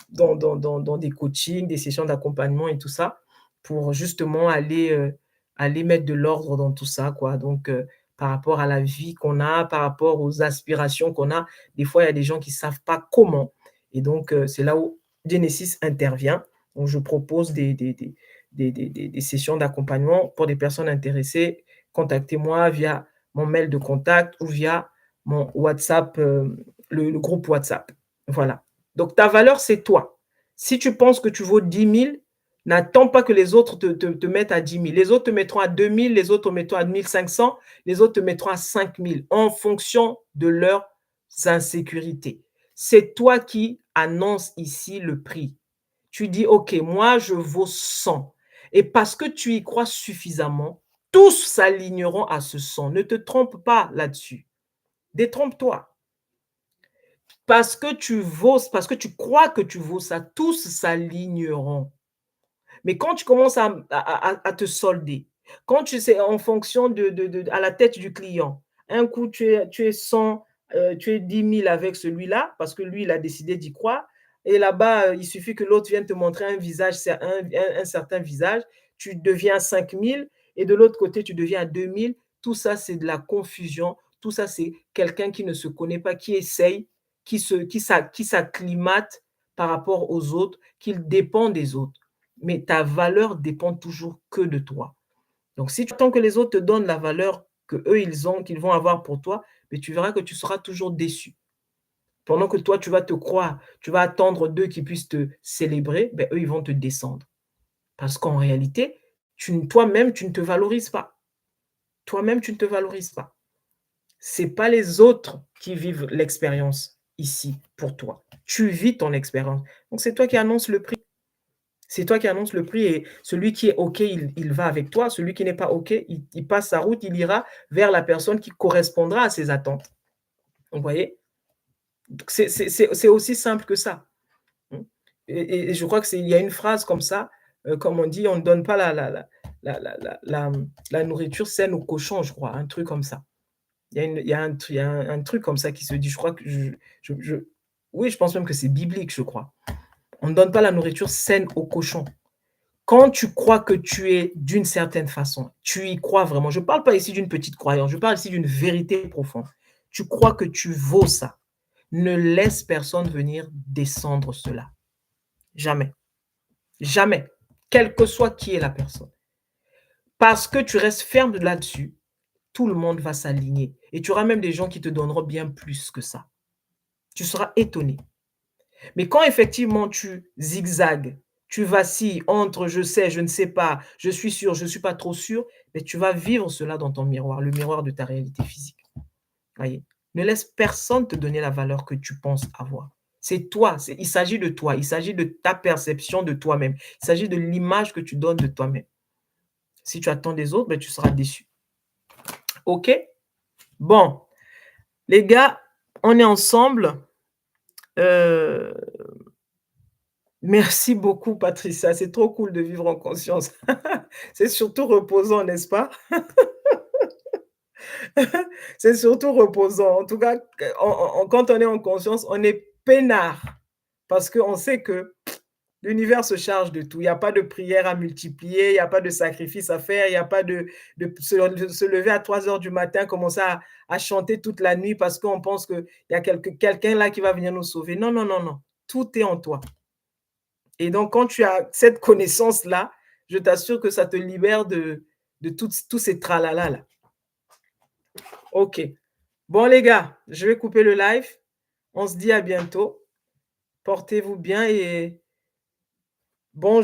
Speaker 1: dans des coachings, des sessions d'accompagnement et tout ça, pour justement aller mettre de l'ordre dans tout ça, quoi. Donc, par rapport à la vie qu'on a, par rapport aux aspirations qu'on a, des fois, il y a des gens qui savent pas comment et donc, c'est là où Genesis intervient. Donc je propose des sessions d'accompagnement pour des personnes intéressées contactez-moi via mon mail de contact ou via mon WhatsApp, le groupe WhatsApp. Voilà. Donc ta valeur, c'est toi. Si tu penses que tu vaux 10 000, n'attends pas que les autres te mettent à 10 000. Les autres te mettront à 2 000, les autres te mettront à 1 500, les autres te mettront à 5 000 en fonction de leurs insécurités. C'est toi qui annonces ici le prix. Tu dis, OK, moi, je vaux 100. Et parce que tu y crois suffisamment, tous s'aligneront à ce 100. Ne te trompe pas là-dessus. Détrompe-toi. Parce que tu crois que tu vaux ça, tous s'aligneront. Mais quand tu commences à te solder, quand tu sais en fonction à la tête du client, un coup tu es 100, tu es 10 000 avec celui-là, parce que lui, il a décidé d'y croire. Et là-bas, il suffit que l'autre vienne te montrer un visage, c'est un certain visage, tu deviens 5 000 et de l'autre côté, tu deviens 2 000. Tout ça, c'est de la confusion. Tout ça, c'est quelqu'un qui ne se connaît pas, qui essaye, qui s'acclimate par rapport aux autres, qui dépend des autres. Mais ta valeur dépend toujours que de toi. Donc, si tu attends que les autres te donnent la valeur qu'eux, qu'ils vont avoir pour toi, mais tu verras que tu seras toujours déçu. Pendant que toi, tu vas te croire, tu vas attendre d'eux qu'ils puissent te célébrer, ben, eux, ils vont te descendre. Parce qu'en réalité, toi-même, tu ne te valorises pas. Toi-même, tu ne te valorises pas. Ce n'est pas les autres qui vivent l'expérience ici pour toi. Tu vis ton expérience. Donc, c'est toi qui annonces le prix. C'est toi qui annonces le prix et celui qui est OK, il va avec toi. Celui qui n'est pas OK, il passe sa route, il ira vers la personne qui correspondra à ses attentes. Vous voyez? C'est aussi simple que ça. Et je crois qu'il y a une phrase comme ça, comme on dit, on ne donne pas la nourriture saine aux cochons, je crois, un truc comme ça. Il y a un truc comme ça qui se dit, je crois que oui, je pense même que c'est biblique, je crois. On ne donne pas la nourriture saine aux cochons. Quand tu crois que tu es d'une certaine façon, tu y crois vraiment. Je ne parle pas ici d'une petite croyance, je parle ici d'une vérité profonde. Tu crois que tu vaux ça. Ne laisse personne venir descendre cela. Jamais. Jamais. Quel que soit qui est la personne. Parce que tu restes ferme là-dessus, tout le monde va s'aligner. Et tu auras même des gens qui te donneront bien plus que ça. Tu seras étonné. Mais quand effectivement tu zigzags, tu vacilles entre je sais, je ne sais pas, je suis sûr, je ne suis pas trop sûr, mais tu vas vivre cela dans ton miroir, le miroir de ta réalité physique. Voyez? Ne laisse personne te donner la valeur que tu penses avoir. C'est toi, il s'agit de toi, il s'agit de ta perception de toi-même, il s'agit de l'image que tu donnes de toi-même. Si tu attends des autres, ben, tu seras déçu. OK? Bon, les gars, on est ensemble. Merci beaucoup, Patricia. C'est trop cool de vivre en conscience. C'est surtout reposant, n'est-ce pas? C'est surtout reposant. En tout cas, quand on est en conscience, on est peinard parce qu'on sait que l'univers se charge de tout. Il n'y a pas de prière à multiplier, il n'y a pas de sacrifice à faire, il n'y a pas de se lever à 3 heures du matin, commencer à chanter toute la nuit parce qu'on pense qu'il y a quelqu'un là qui va venir nous sauver. Non, non, non, non. Tout est en toi. Et donc, quand tu as cette connaissance-là, je t'assure que ça te libère de tous ces tralala là. OK. Bon, les gars, je vais couper le live. On se dit à bientôt. Portez-vous bien et bon